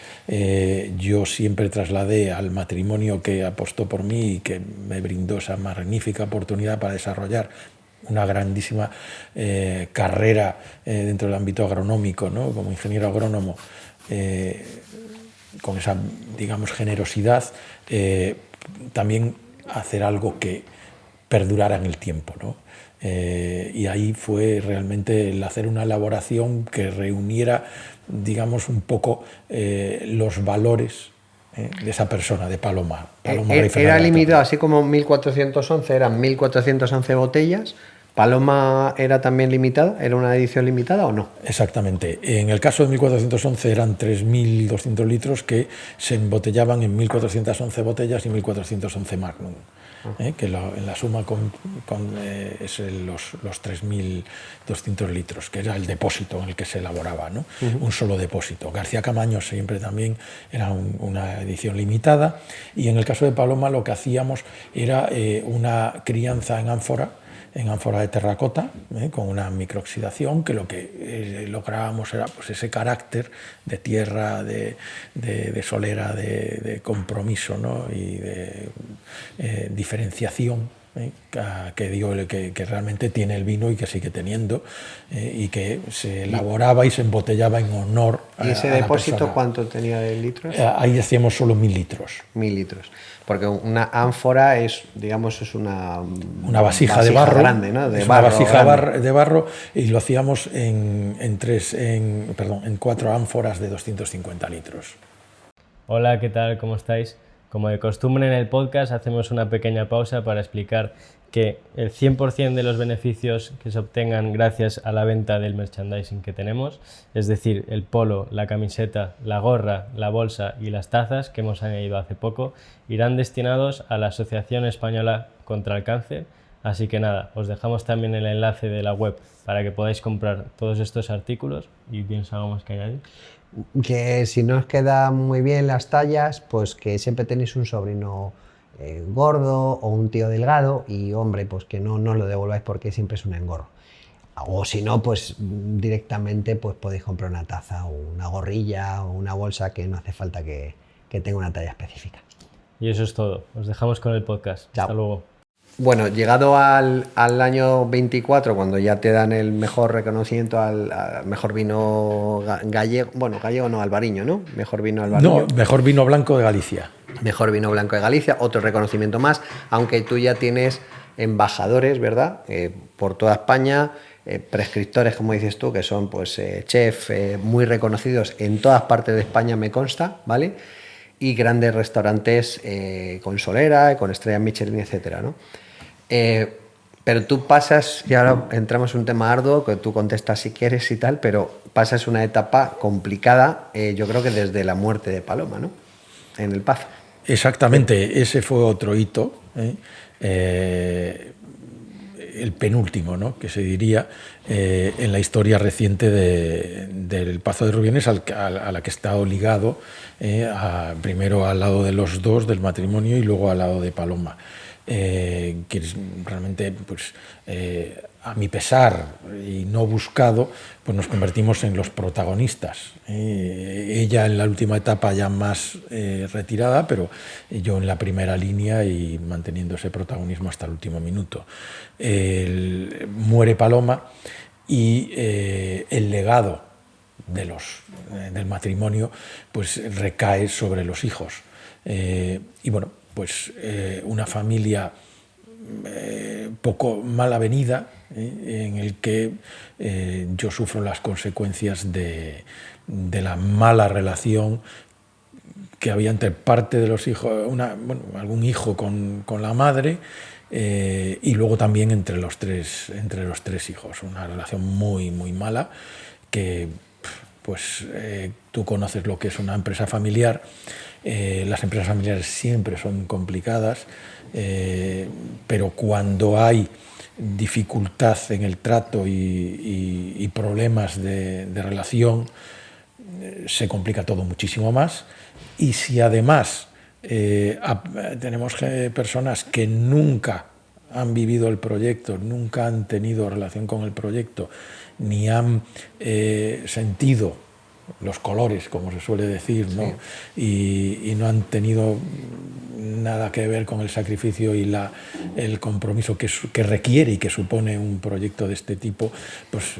yo siempre trasladé al matrimonio que apostó por mí y que me brindó esa magnífica oportunidad para desarrollar una grandísima carrera dentro del ámbito agronómico, ¿no? Como ingeniero agrónomo, con esa, digamos, generosidad, también hacer algo que perdurara en el tiempo, ¿no? Y ahí fue realmente el hacer una elaboración que reuniera, digamos, un poco los valores de esa persona, de Paloma. Era limitado, así como 1411 eran 1411 botellas. ¿Paloma era también limitada? ¿Era una edición limitada o no? Exactamente. En el caso de 1411 eran 3.200 litros que se embotellaban en 1.411 botellas y 1.411 Magnum. Que en la suma es los 3.200 litros, que era el depósito en el que se elaboraba, ¿no? Un solo depósito. García Camaño siempre también era una edición limitada, y en el caso de Paloma lo que hacíamos era una crianza en ánfora de terracota, con una microoxidación, que lo que lográbamos era pues ese carácter de tierra, de solera, de compromiso, ¿no? Y de diferenciación que realmente tiene el vino y que sigue teniendo, y que se elaboraba y se embotellaba en honor a la persona. ¿Y ese depósito cuánto tenía de litros? Ahí hacíamos solo 1.000 litros. 1.000 litros. Porque una ánfora es, digamos, es una vasija de barro grande, ¿no? Es una vasija de barro, y lo hacíamos en 4 ánforas de 250 litros. Hola, ¿qué tal? ¿Cómo estáis? Como de costumbre en el podcast, hacemos una pequeña pausa para explicar que el 100% de los beneficios que se obtengan gracias a la venta del merchandising que tenemos, es decir, el polo, la camiseta, la gorra, la bolsa y las tazas que hemos añadido hace poco, irán destinados a la Asociación Española contra el Cáncer. Así que nada, os dejamos también el enlace de la web para que podáis comprar todos estos artículos. ¿Y tienes algo más que añadir? Que si no os quedan muy bien las tallas, pues que siempre tenéis un sobrino gordo o un tío delgado y, hombre, pues que no lo devolváis porque siempre es un engorro. O si no, pues directamente pues podéis comprar una taza o una gorrilla o una bolsa, que no hace falta que tenga una talla específica. Y eso es todo. Os dejamos con el podcast. Chao. Hasta luego. Bueno, llegado al año 24, cuando ya te dan el mejor reconocimiento al mejor vino gallego, bueno, gallego no, albariño, ¿no? Mejor vino albariño. No, mejor vino blanco de Galicia. Mejor vino blanco de Galicia, otro reconocimiento más, aunque tú ya tienes embajadores, ¿verdad? Por toda España, prescriptores, como dices tú, que son pues chefs muy reconocidos en todas partes de España, me consta, ¿vale? Y grandes restaurantes con solera, con estrellas Michelin, etcétera, ¿no? Pero tú pasas, y ahora entramos en un tema arduo, que tú contestas si quieres y tal, pero pasas una etapa complicada, yo creo que desde la muerte de Paloma, ¿no? En el Pazo. Exactamente, ese fue otro hito, el penúltimo, ¿no?, que se diría, en la historia reciente del Pazo de Rubianes, a la que he estado ligado, primero al lado de los dos, del matrimonio, y luego al lado de Paloma. Que es realmente, pues, a mi pesar y no buscado, pues nos convertimos en los protagonistas. Ella en la última etapa ya más retirada, pero yo en la primera línea y manteniendo ese protagonismo hasta el último minuto. Muere Paloma y el legado del matrimonio pues recae sobre los hijos. Y bueno, pues una familia poco mal avenida, en el que yo sufro las consecuencias de la mala relación que había entre parte de los hijos, algún hijo con la madre, y luego también entre los tres hijos, una relación muy, muy mala, que pues tú conoces lo que es una empresa familiar. Las empresas familiares siempre son complicadas, pero cuando hay dificultad en el trato y problemas de relación, se complica todo muchísimo más. Y si además tenemos personas que nunca han vivido el proyecto, nunca han tenido relación con el proyecto, ni han sentido los colores, como se suele decir, ¿no? Sí. Y no han tenido nada que ver con el sacrificio y el compromiso que requiere y que supone un proyecto de este tipo, pues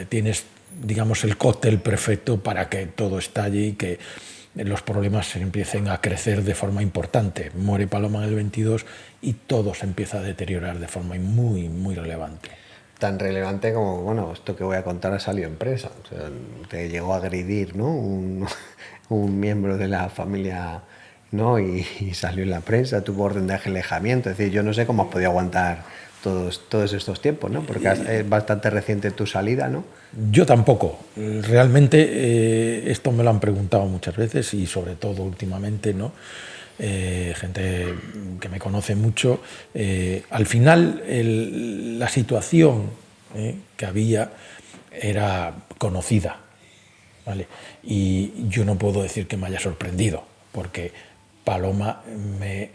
tienes, digamos, el cóctel perfecto para que todo estalle y que los problemas se empiecen a crecer de forma importante. Muere Paloma en el 22 y todo se empieza a deteriorar de forma muy, muy relevante. Tan relevante como, bueno, esto que voy a contar ha salido en prensa. O sea, te llegó a agredir, ¿no?, un miembro de la familia, ¿no?, y salió en la prensa, tuvo orden de alejamiento. Es decir, yo no sé cómo has podido aguantar todos estos tiempos, ¿no? Porque es bastante reciente tu salida, ¿no? Yo tampoco. Realmente esto me lo han preguntado muchas veces y sobre todo últimamente, ¿no? Gente que me conoce mucho. Al final la situación que había era conocida, ¿vale? Y yo no puedo decir que me haya sorprendido, porque Paloma me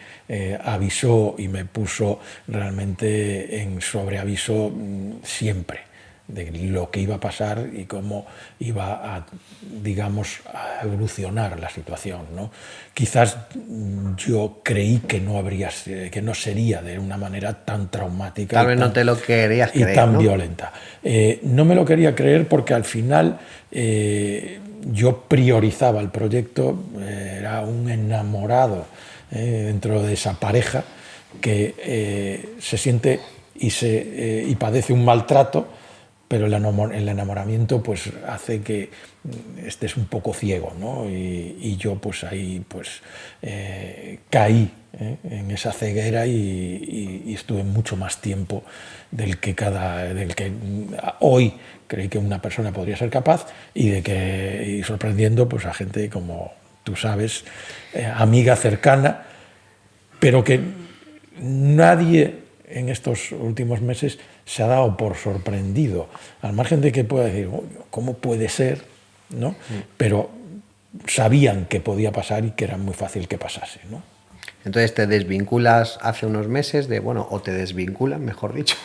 avisó y me puso realmente en sobreaviso siempre de lo que iba a pasar y cómo iba a, digamos, a evolucionar la situación, ¿no? Quizás yo creí que no sería de una manera tan traumática. Tal vez no te lo querías creer, y tan, ¿no?, violenta. No me lo quería creer porque al final yo priorizaba el proyecto, era un enamorado dentro de esa pareja que se siente y padece un maltrato pero el enamoramiento pues hace que estés un poco ciego, ¿no? Y yo pues ahí pues caí en esa ceguera y estuve mucho más tiempo del que hoy creí que una persona podría ser capaz, y sorprendiendo pues a gente como tú sabes, amiga cercana, pero que nadie en estos últimos meses se ha dado por sorprendido, al margen de que pueda decir, ¿cómo puede ser? ¿No? Pero sabían que podía pasar y que era muy fácil que pasase, ¿no? Entonces te desvinculas hace unos meses o te desvinculan, mejor dicho,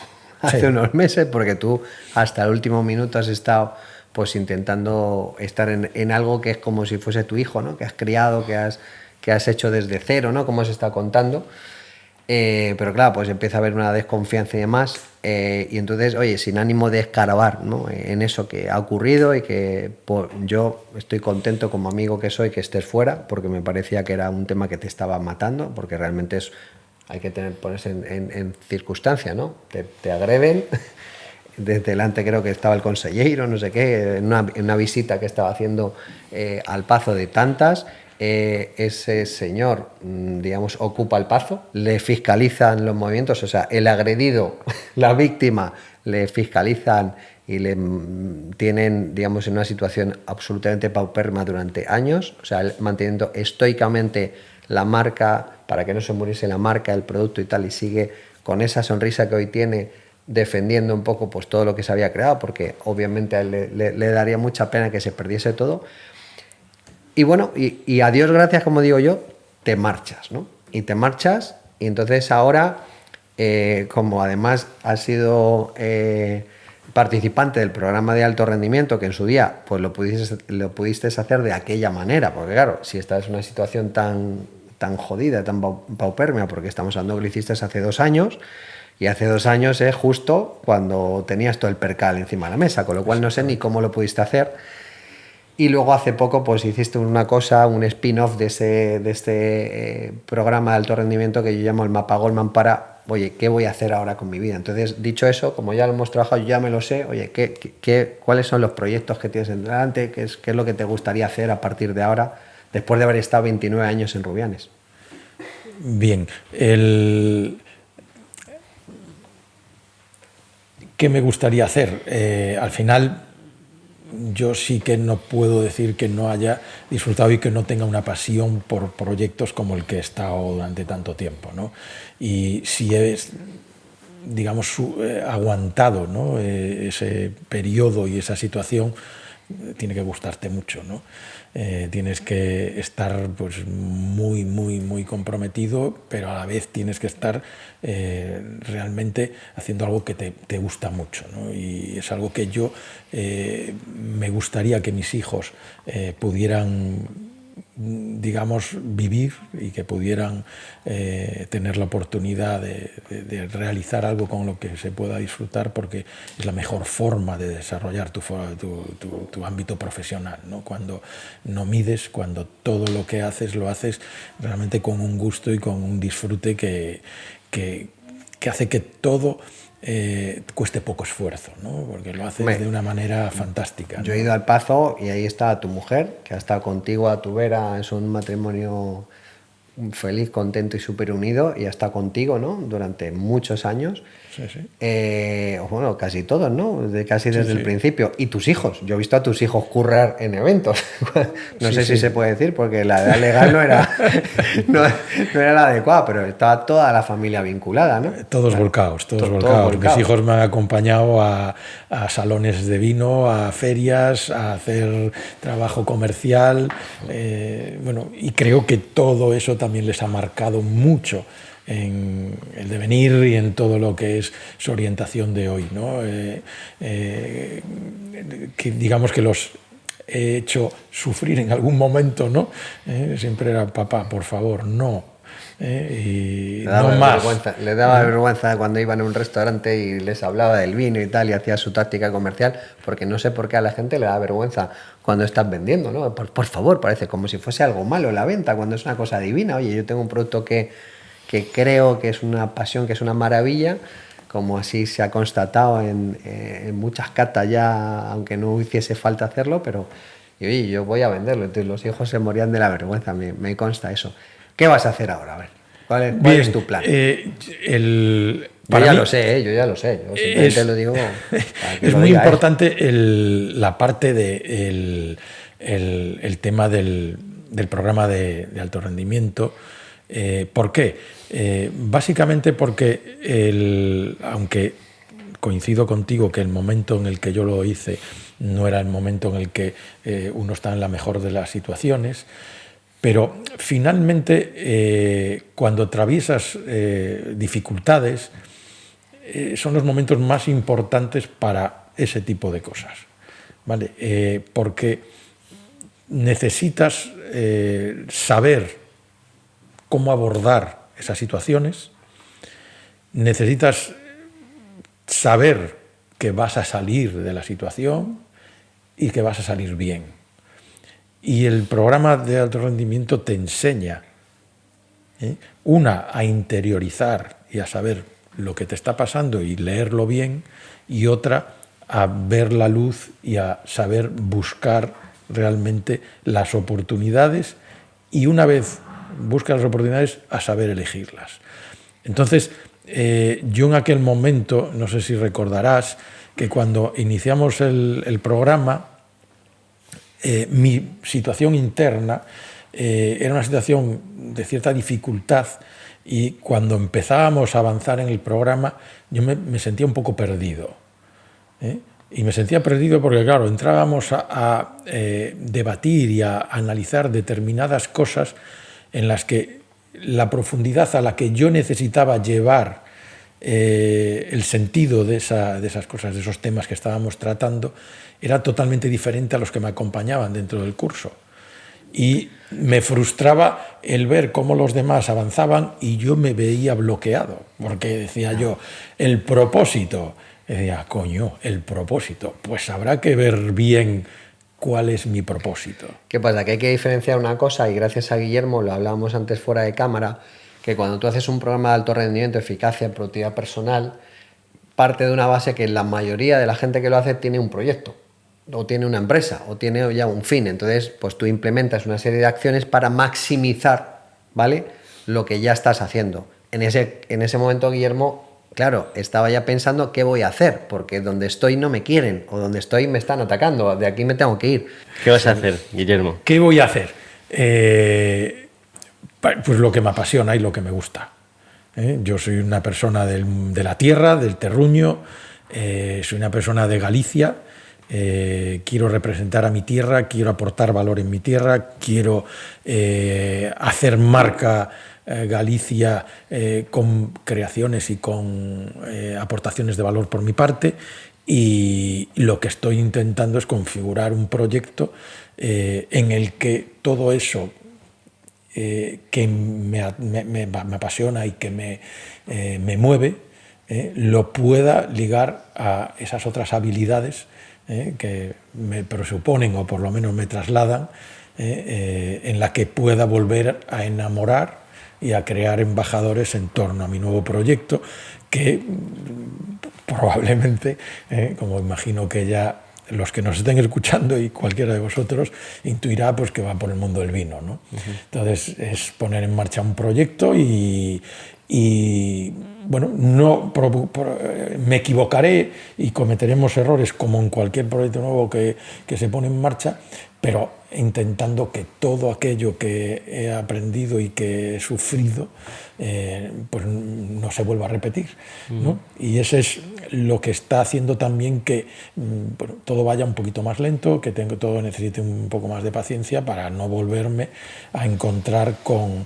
hace Sí. unos meses, porque tú hasta el último minuto has estado pues intentando estar en algo que es como si fuese tu hijo, ¿no? Que has criado, que has hecho desde cero, ¿no? Como has estado contando. Pero claro, pues empieza a haber una desconfianza y demás, y entonces, oye, sin ánimo de escarabar, ¿no? En eso que ha ocurrido, y que pues, yo estoy contento como amigo que soy que estés fuera, porque me parecía que era un tema que te estaba matando, porque realmente hay que ponerse en circunstancia, ¿no? Te agreden. Desde delante creo que estaba el consejero, no sé qué, en una visita que estaba haciendo al Pazo de tantas. Ese señor, digamos, ocupa el Pazo, le fiscalizan los movimientos, o sea, el agredido, la víctima, le fiscalizan y le tienen, digamos, en una situación absolutamente paupérrima durante años, o sea, manteniendo estoicamente la marca, para que no se muriese la marca, el producto y tal, y sigue con esa sonrisa que hoy tiene, defendiendo un poco pues todo lo que se había creado, porque obviamente a él le daría mucha pena que se perdiese todo. Y bueno, y a Dios gracias, como digo yo, te marchas, ¿no? Y te marchas, y entonces ahora, como además has sido participante del programa de alto rendimiento, que en su día pues lo pudiste hacer de aquella manera, porque claro, si estás en una situación tan jodida, tan paupérrima, porque estamos hablando que lo hiciste hace 2 años, y hace 2 años es justo cuando tenías todo el percal encima de la mesa, con lo cual no sé ni cómo lo pudiste hacer. Y luego hace poco pues hiciste una cosa, un spin-off de este programa de alto rendimiento que yo llamo el Mapa Goldman para, oye, ¿qué voy a hacer ahora con mi vida? Entonces, dicho eso, como ya lo hemos trabajado, yo ya me lo sé, oye, ¿cuáles son los proyectos que tienes delante? ¿Qué es lo que te gustaría hacer a partir de ahora, después de haber estado 29 años en Rubianes? Bien, ¿qué me gustaría hacer? Al final, yo sí que no puedo decir que no haya disfrutado y que no tenga una pasión por proyectos como el que he estado durante tanto tiempo, ¿no? Y si he, digamos, aguantado, ¿no? Ese periodo y esa situación, tiene que gustarte mucho, ¿no? Tienes que estar pues muy comprometido, pero a la vez tienes que estar realmente haciendo algo que te gusta mucho, ¿no? Y es algo que yo me gustaría que mis hijos pudieran, digamos, vivir, y que pudieran tener la oportunidad de realizar algo con lo que se pueda disfrutar, porque es la mejor forma de desarrollar tu ámbito profesional, ¿no? Cuando no mides, cuando todo lo que haces lo haces realmente con un gusto y con un disfrute que hace que todo cueste poco esfuerzo, ¿no? Porque lo haces de una manera fantástica, ¿no? Yo he ido al Pazo y ahí está tu mujer, que ha estado contigo a tu vera, es un matrimonio feliz, contento y súper unido, y ha estado contigo, ¿no? Durante muchos años. Sí, sí. Bueno, casi todos, ¿no? Casi desde el principio. Y tus hijos. Yo he visto a tus hijos currar en eventos. No sé si se puede decir, porque la edad legal no era la adecuada, pero estaba toda la familia vinculada, ¿no? Todos volcados. Mis hijos me han acompañado a salones de vino, a ferias, a hacer trabajo comercial. Bueno, y creo que todo eso también les ha marcado mucho en el devenir y en todo lo que es su orientación de hoy, ¿no? Que digamos que los he hecho sufrir en algún momento, ¿no? Siempre era, papá, por favor, no. Y no más. Le daba vergüenza cuando iban a un restaurante y les hablaba del vino y tal, y hacía su táctica comercial, porque no sé por qué a la gente le da vergüenza cuando estás vendiendo, ¿no? Por favor, parece como si fuese algo malo la venta, cuando es una cosa divina. Oye, yo tengo un producto que creo que es una pasión, que es una maravilla, como así se ha constatado en muchas catas ya, aunque no hiciese falta hacerlo, pero y, oye, yo voy a venderlo. Entonces los hijos se morían de la vergüenza, me consta eso. ¿Qué vas a hacer ahora? A ver, ¿cuál es tu plan? Yo ya lo sé. Yo simplemente lo digo. Es muy importante la parte de el tema del programa de alto rendimiento. ¿Por qué? Básicamente porque, aunque coincido contigo que el momento en el que yo lo hice no era el momento en el que uno está en la mejor de las situaciones, pero finalmente cuando atraviesas dificultades son los momentos más importantes para ese tipo de cosas, ¿vale? Porque necesitas saber cómo abordar esas situaciones, necesitas saber que vas a salir de la situación y que vas a salir bien. Y el programa de alto rendimiento te enseña, a interiorizar y a saber lo que te está pasando y leerlo bien, y otra, a ver la luz y a saber buscar realmente las oportunidades, y una vez buscas las oportunidades, a saber elegirlas. Entonces, yo en aquel momento, no sé si recordarás, que cuando iniciamos el programa, mi situación interna era una situación de cierta dificultad, y cuando empezábamos a avanzar en el programa yo me sentía un poco perdido. Y me sentía perdido porque, claro, entrábamos a debatir y a analizar determinadas cosas en las que la profundidad a la que yo necesitaba llevar el sentido de esas cosas, de esos temas que estábamos tratando, era totalmente diferente a los que me acompañaban dentro del curso. Y me frustraba el ver cómo los demás avanzaban y yo me veía bloqueado, porque decía yo, el propósito, decía, coño, el propósito, pues habrá que ver bien cuál es mi propósito. ¿Qué pasa? Que hay que diferenciar una cosa, y gracias a Guillermo, lo hablábamos antes fuera de cámara, que cuando tú haces un programa de alto rendimiento, eficacia, productividad personal, parte de una base que la mayoría de la gente que lo hace tiene un proyecto, o tiene una empresa, o tiene ya un fin. Entonces, pues tú implementas una serie de acciones para maximizar, ¿vale?, lo que ya estás haciendo. En ese momento, Guillermo, claro, estaba ya pensando qué voy a hacer, porque donde estoy no me quieren, o donde estoy me están atacando, de aquí me tengo que ir. ¿Qué vas a hacer, Guillermo? ¿Qué voy a hacer? Pues lo que me apasiona y lo que me gusta. Yo soy una persona de la tierra, del terruño, soy una persona de Galicia. Quiero representar a mi tierra, quiero aportar valor en mi tierra, quiero hacer marca Galicia con creaciones y con aportaciones de valor por mi parte, y lo que estoy intentando es configurar un proyecto en el que todo eso que me apasiona y que me mueve lo pueda ligar a esas otras habilidades que me presuponen, o por lo menos me trasladan, en la que pueda volver a enamorar y a crear embajadores en torno a mi nuevo proyecto, que probablemente, como imagino que ya los que nos estén escuchando y cualquiera de vosotros intuirá, pues que va por el mundo del vino, ¿no? Entonces es poner en marcha un proyecto y bueno, me equivocaré y cometeremos errores como en cualquier proyecto nuevo que se pone en marcha, pero intentando que todo aquello que he aprendido y que he sufrido pues no se vuelva a repetir, ¿no? Y ese es lo que está haciendo también que bueno, todo vaya un poquito más lento, que todo necesite un poco más de paciencia para no volverme a encontrar con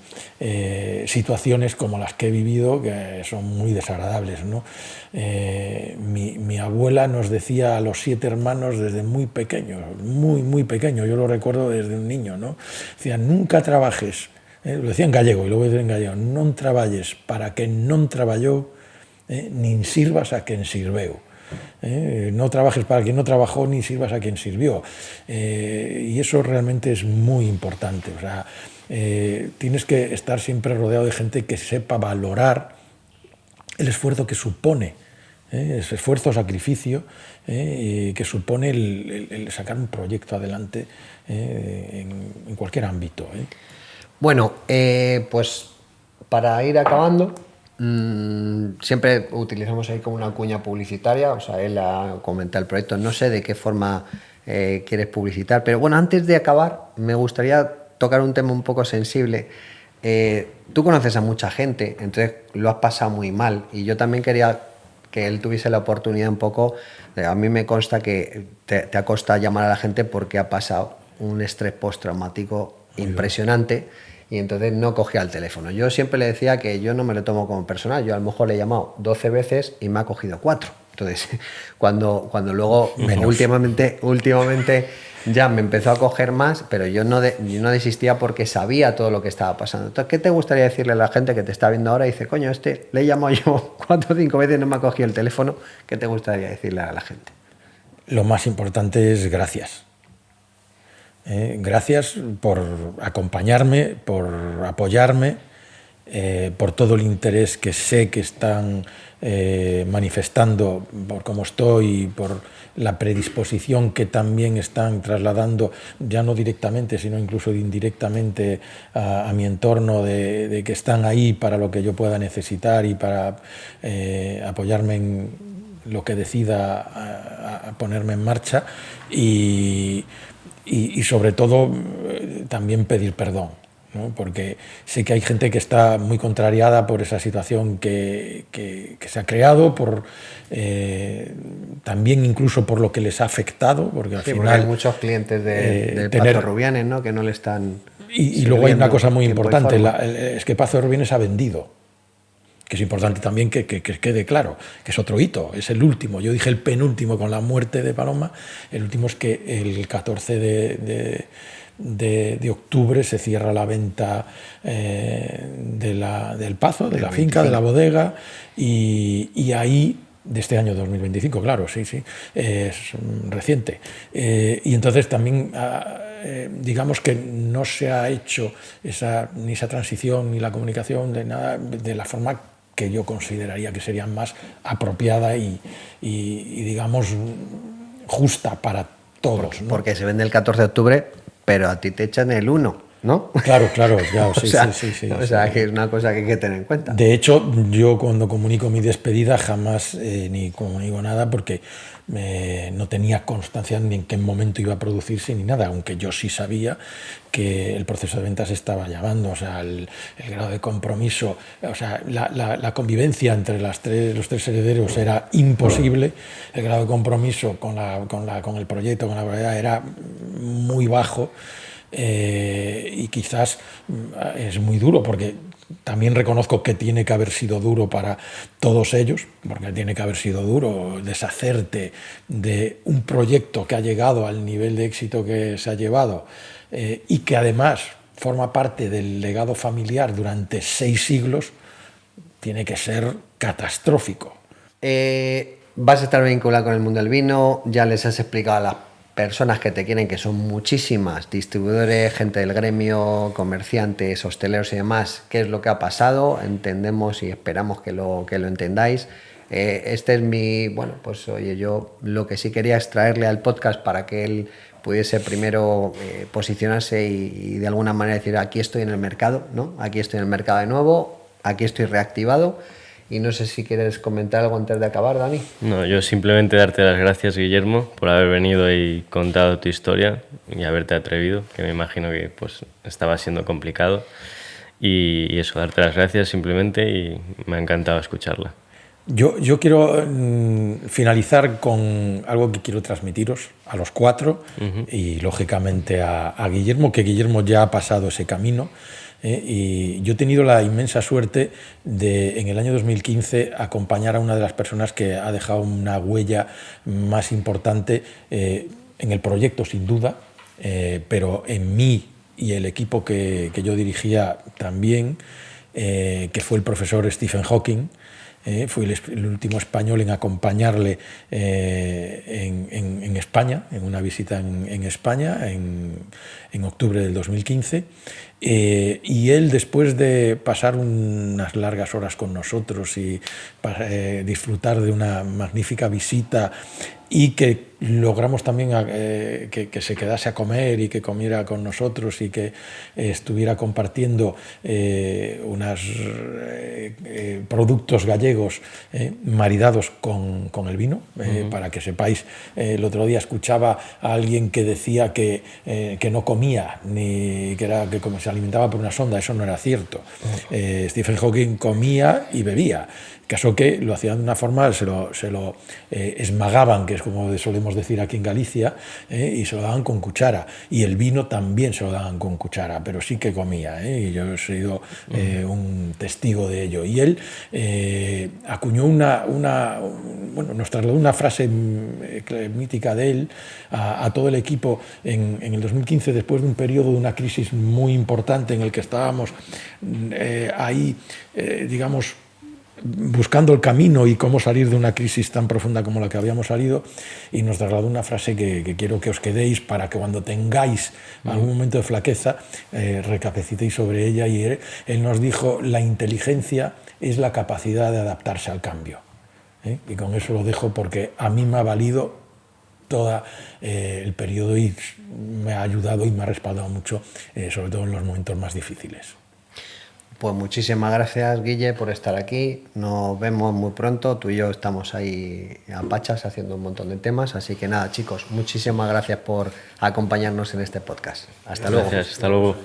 situaciones como las que he vivido, que son muy desagradables, ¿no? Mi abuela nos decía a los 7 hermanos desde muy pequeños, muy pequeños, yo lo recuerdo desde un niño, ¿no? Decía, nunca trabajes, lo decía en gallego y lo voy a decir en gallego, non traballes para quen non traballou, nin sirvas a quen sirveu. No trabajes para quien no trabajó, ni sirvas a quien sirvió. Y eso realmente es muy importante. O sea, tienes que estar siempre rodeado de gente que sepa valorar el esfuerzo que supone es esfuerzo, sacrificio, que supone el sacar un proyecto adelante en cualquier ámbito. Bueno, pues para ir acabando, siempre utilizamos ahí como una cuña publicitaria, o sea, él ha comentado el proyecto, no sé de qué forma quieres publicitar, pero bueno, antes de acabar me gustaría tocar un tema un poco sensible. Tú conoces a mucha gente, entonces lo has pasado muy mal, y yo también quería que él tuviese la oportunidad un poco, a mí me consta que te ha costado llamar a la gente porque ha pasado un estrés postraumático impresionante y entonces no cogía el teléfono. Yo siempre le decía que yo no me lo tomo como personal, yo a lo mejor le he llamado 12 veces y me ha cogido 4. Entonces, cuando luego, últimamente ya me empezó a coger más, pero yo no desistía porque sabía todo lo que estaba pasando. Entonces, ¿qué te gustaría decirle a la gente que te está viendo ahora y dice, coño, le he llamado yo 4 o 5 veces y no me ha cogido el teléfono? ¿Qué te gustaría decirle a la gente? Lo más importante es gracias. Gracias por acompañarme, por apoyarme, por todo el interés que sé que están manifestando por cómo estoy, por la predisposición que también están trasladando, ya no directamente, sino incluso indirectamente a mi entorno, de que están ahí para lo que yo pueda necesitar y para apoyarme en lo que decida a ponerme en marcha y sobre todo también pedir perdón, ¿no? Porque sé que hay gente que está muy contrariada por esa situación que se ha creado, también incluso por lo que les ha afectado, porque al final hay muchos clientes del Pazo Rubianes, ¿no? Que no le están... Y luego hay una cosa muy importante, es que Pazo Rubianes ha vendido, que es importante también que quede claro, que es otro hito, es el último. Yo dije el penúltimo con la muerte de Paloma, el último es que el 14 de octubre se cierra la venta del Pazo, de la finca, de la bodega, y ahí, de este año 2025, claro, sí, es reciente. Y entonces también... digamos que no se ha hecho ni esa transición ni la comunicación de nada de la forma que yo consideraría que sería más apropiada y digamos justa para todos, ¿no? Porque se vende el 14 de octubre, pero a ti te echan el 1, ¿no? Claro, ya, sí. O sea, que es una cosa que hay que tener en cuenta. De hecho, yo cuando comunico mi despedida jamás ni comunico nada porque no tenía constancia ni en qué momento iba a producirse ni nada, aunque yo sí sabía que el proceso de venta se estaba llevando, o sea, el grado de compromiso, o sea, la convivencia entre los tres herederos era imposible, el grado de compromiso con el proyecto, con la propiedad era muy bajo. Y quizás es muy duro porque también reconozco que tiene que haber sido duro para todos ellos, porque tiene que haber sido duro deshacerte de un proyecto que ha llegado al nivel de éxito que se ha llevado y que además forma parte del legado familiar durante 6 siglos, tiene que ser catastrófico. Vas a estar vinculado con el mundo del vino, ya les has explicado a las personas que te quieren, que son muchísimas, distribuidores, gente del gremio, comerciantes, hosteleros y demás, qué es lo que ha pasado, entendemos y esperamos que lo entendáis. Este es yo lo que sí quería es traerle al podcast para que él pudiese primero posicionarse y de alguna manera decir, aquí estoy en el mercado, ¿no? Aquí estoy en el mercado de nuevo, aquí estoy reactivado. Y no sé si quieres comentar algo antes de acabar, Dani. No, yo simplemente darte las gracias, Guillermo, por haber venido y contado tu historia y haberte atrevido, que me imagino que pues estaba siendo complicado. Y eso, darte las gracias simplemente y me ha encantado escucharla. Yo quiero finalizar con algo que quiero transmitiros a los 4 y lógicamente a Guillermo, que Guillermo ya ha pasado ese camino. Y yo he tenido la inmensa suerte de, en el año 2015, acompañar a una de las personas que ha dejado una huella más importante en el proyecto, sin duda, pero en mí y el equipo que yo dirigía también, que fue el profesor Stephen Hawking, fui el último español en acompañarle en España, en una visita en España en octubre del 2015. Y él, después de pasar unas largas horas con nosotros y disfrutar de una magnífica visita, y que logramos también que se quedase a comer y que comiera con nosotros y que estuviera compartiendo unos productos gallegos maridados con el vino. Para que sepáis, el otro día escuchaba a alguien que decía que no comía, ni que se alimentaba por una sonda. Eso no era cierto. Stephen Hawking comía y bebía. Caso que lo hacían de una forma, se lo esmagaban, que es como solemos decir aquí en Galicia, y se lo daban con cuchara. Y el vino también se lo daban con cuchara, pero sí que comía, y yo he sido un testigo de ello. Y él acuñó nos trasladó una frase mítica de él a todo el equipo en el 2015, después de un periodo de una crisis muy importante en el que estábamos ahí, digamos, buscando el camino y cómo salir de una crisis tan profunda como la que habíamos salido, y nos trasladó una frase que quiero que os quedéis para que cuando tengáis algún momento de flaqueza recapacitéis sobre ella. Y él nos dijo: la inteligencia es la capacidad de adaptarse al cambio. Y con eso lo dejo, porque a mí me ha valido todo el periodo y me ha ayudado y me ha respaldado mucho, sobre todo en los momentos más difíciles. Pues muchísimas gracias, Guille, por estar aquí. Nos vemos muy pronto. Tú y yo estamos ahí a pachas haciendo un montón de temas. Así que nada, chicos, muchísimas gracias por acompañarnos en este podcast. Hasta luego. Gracias, hasta luego.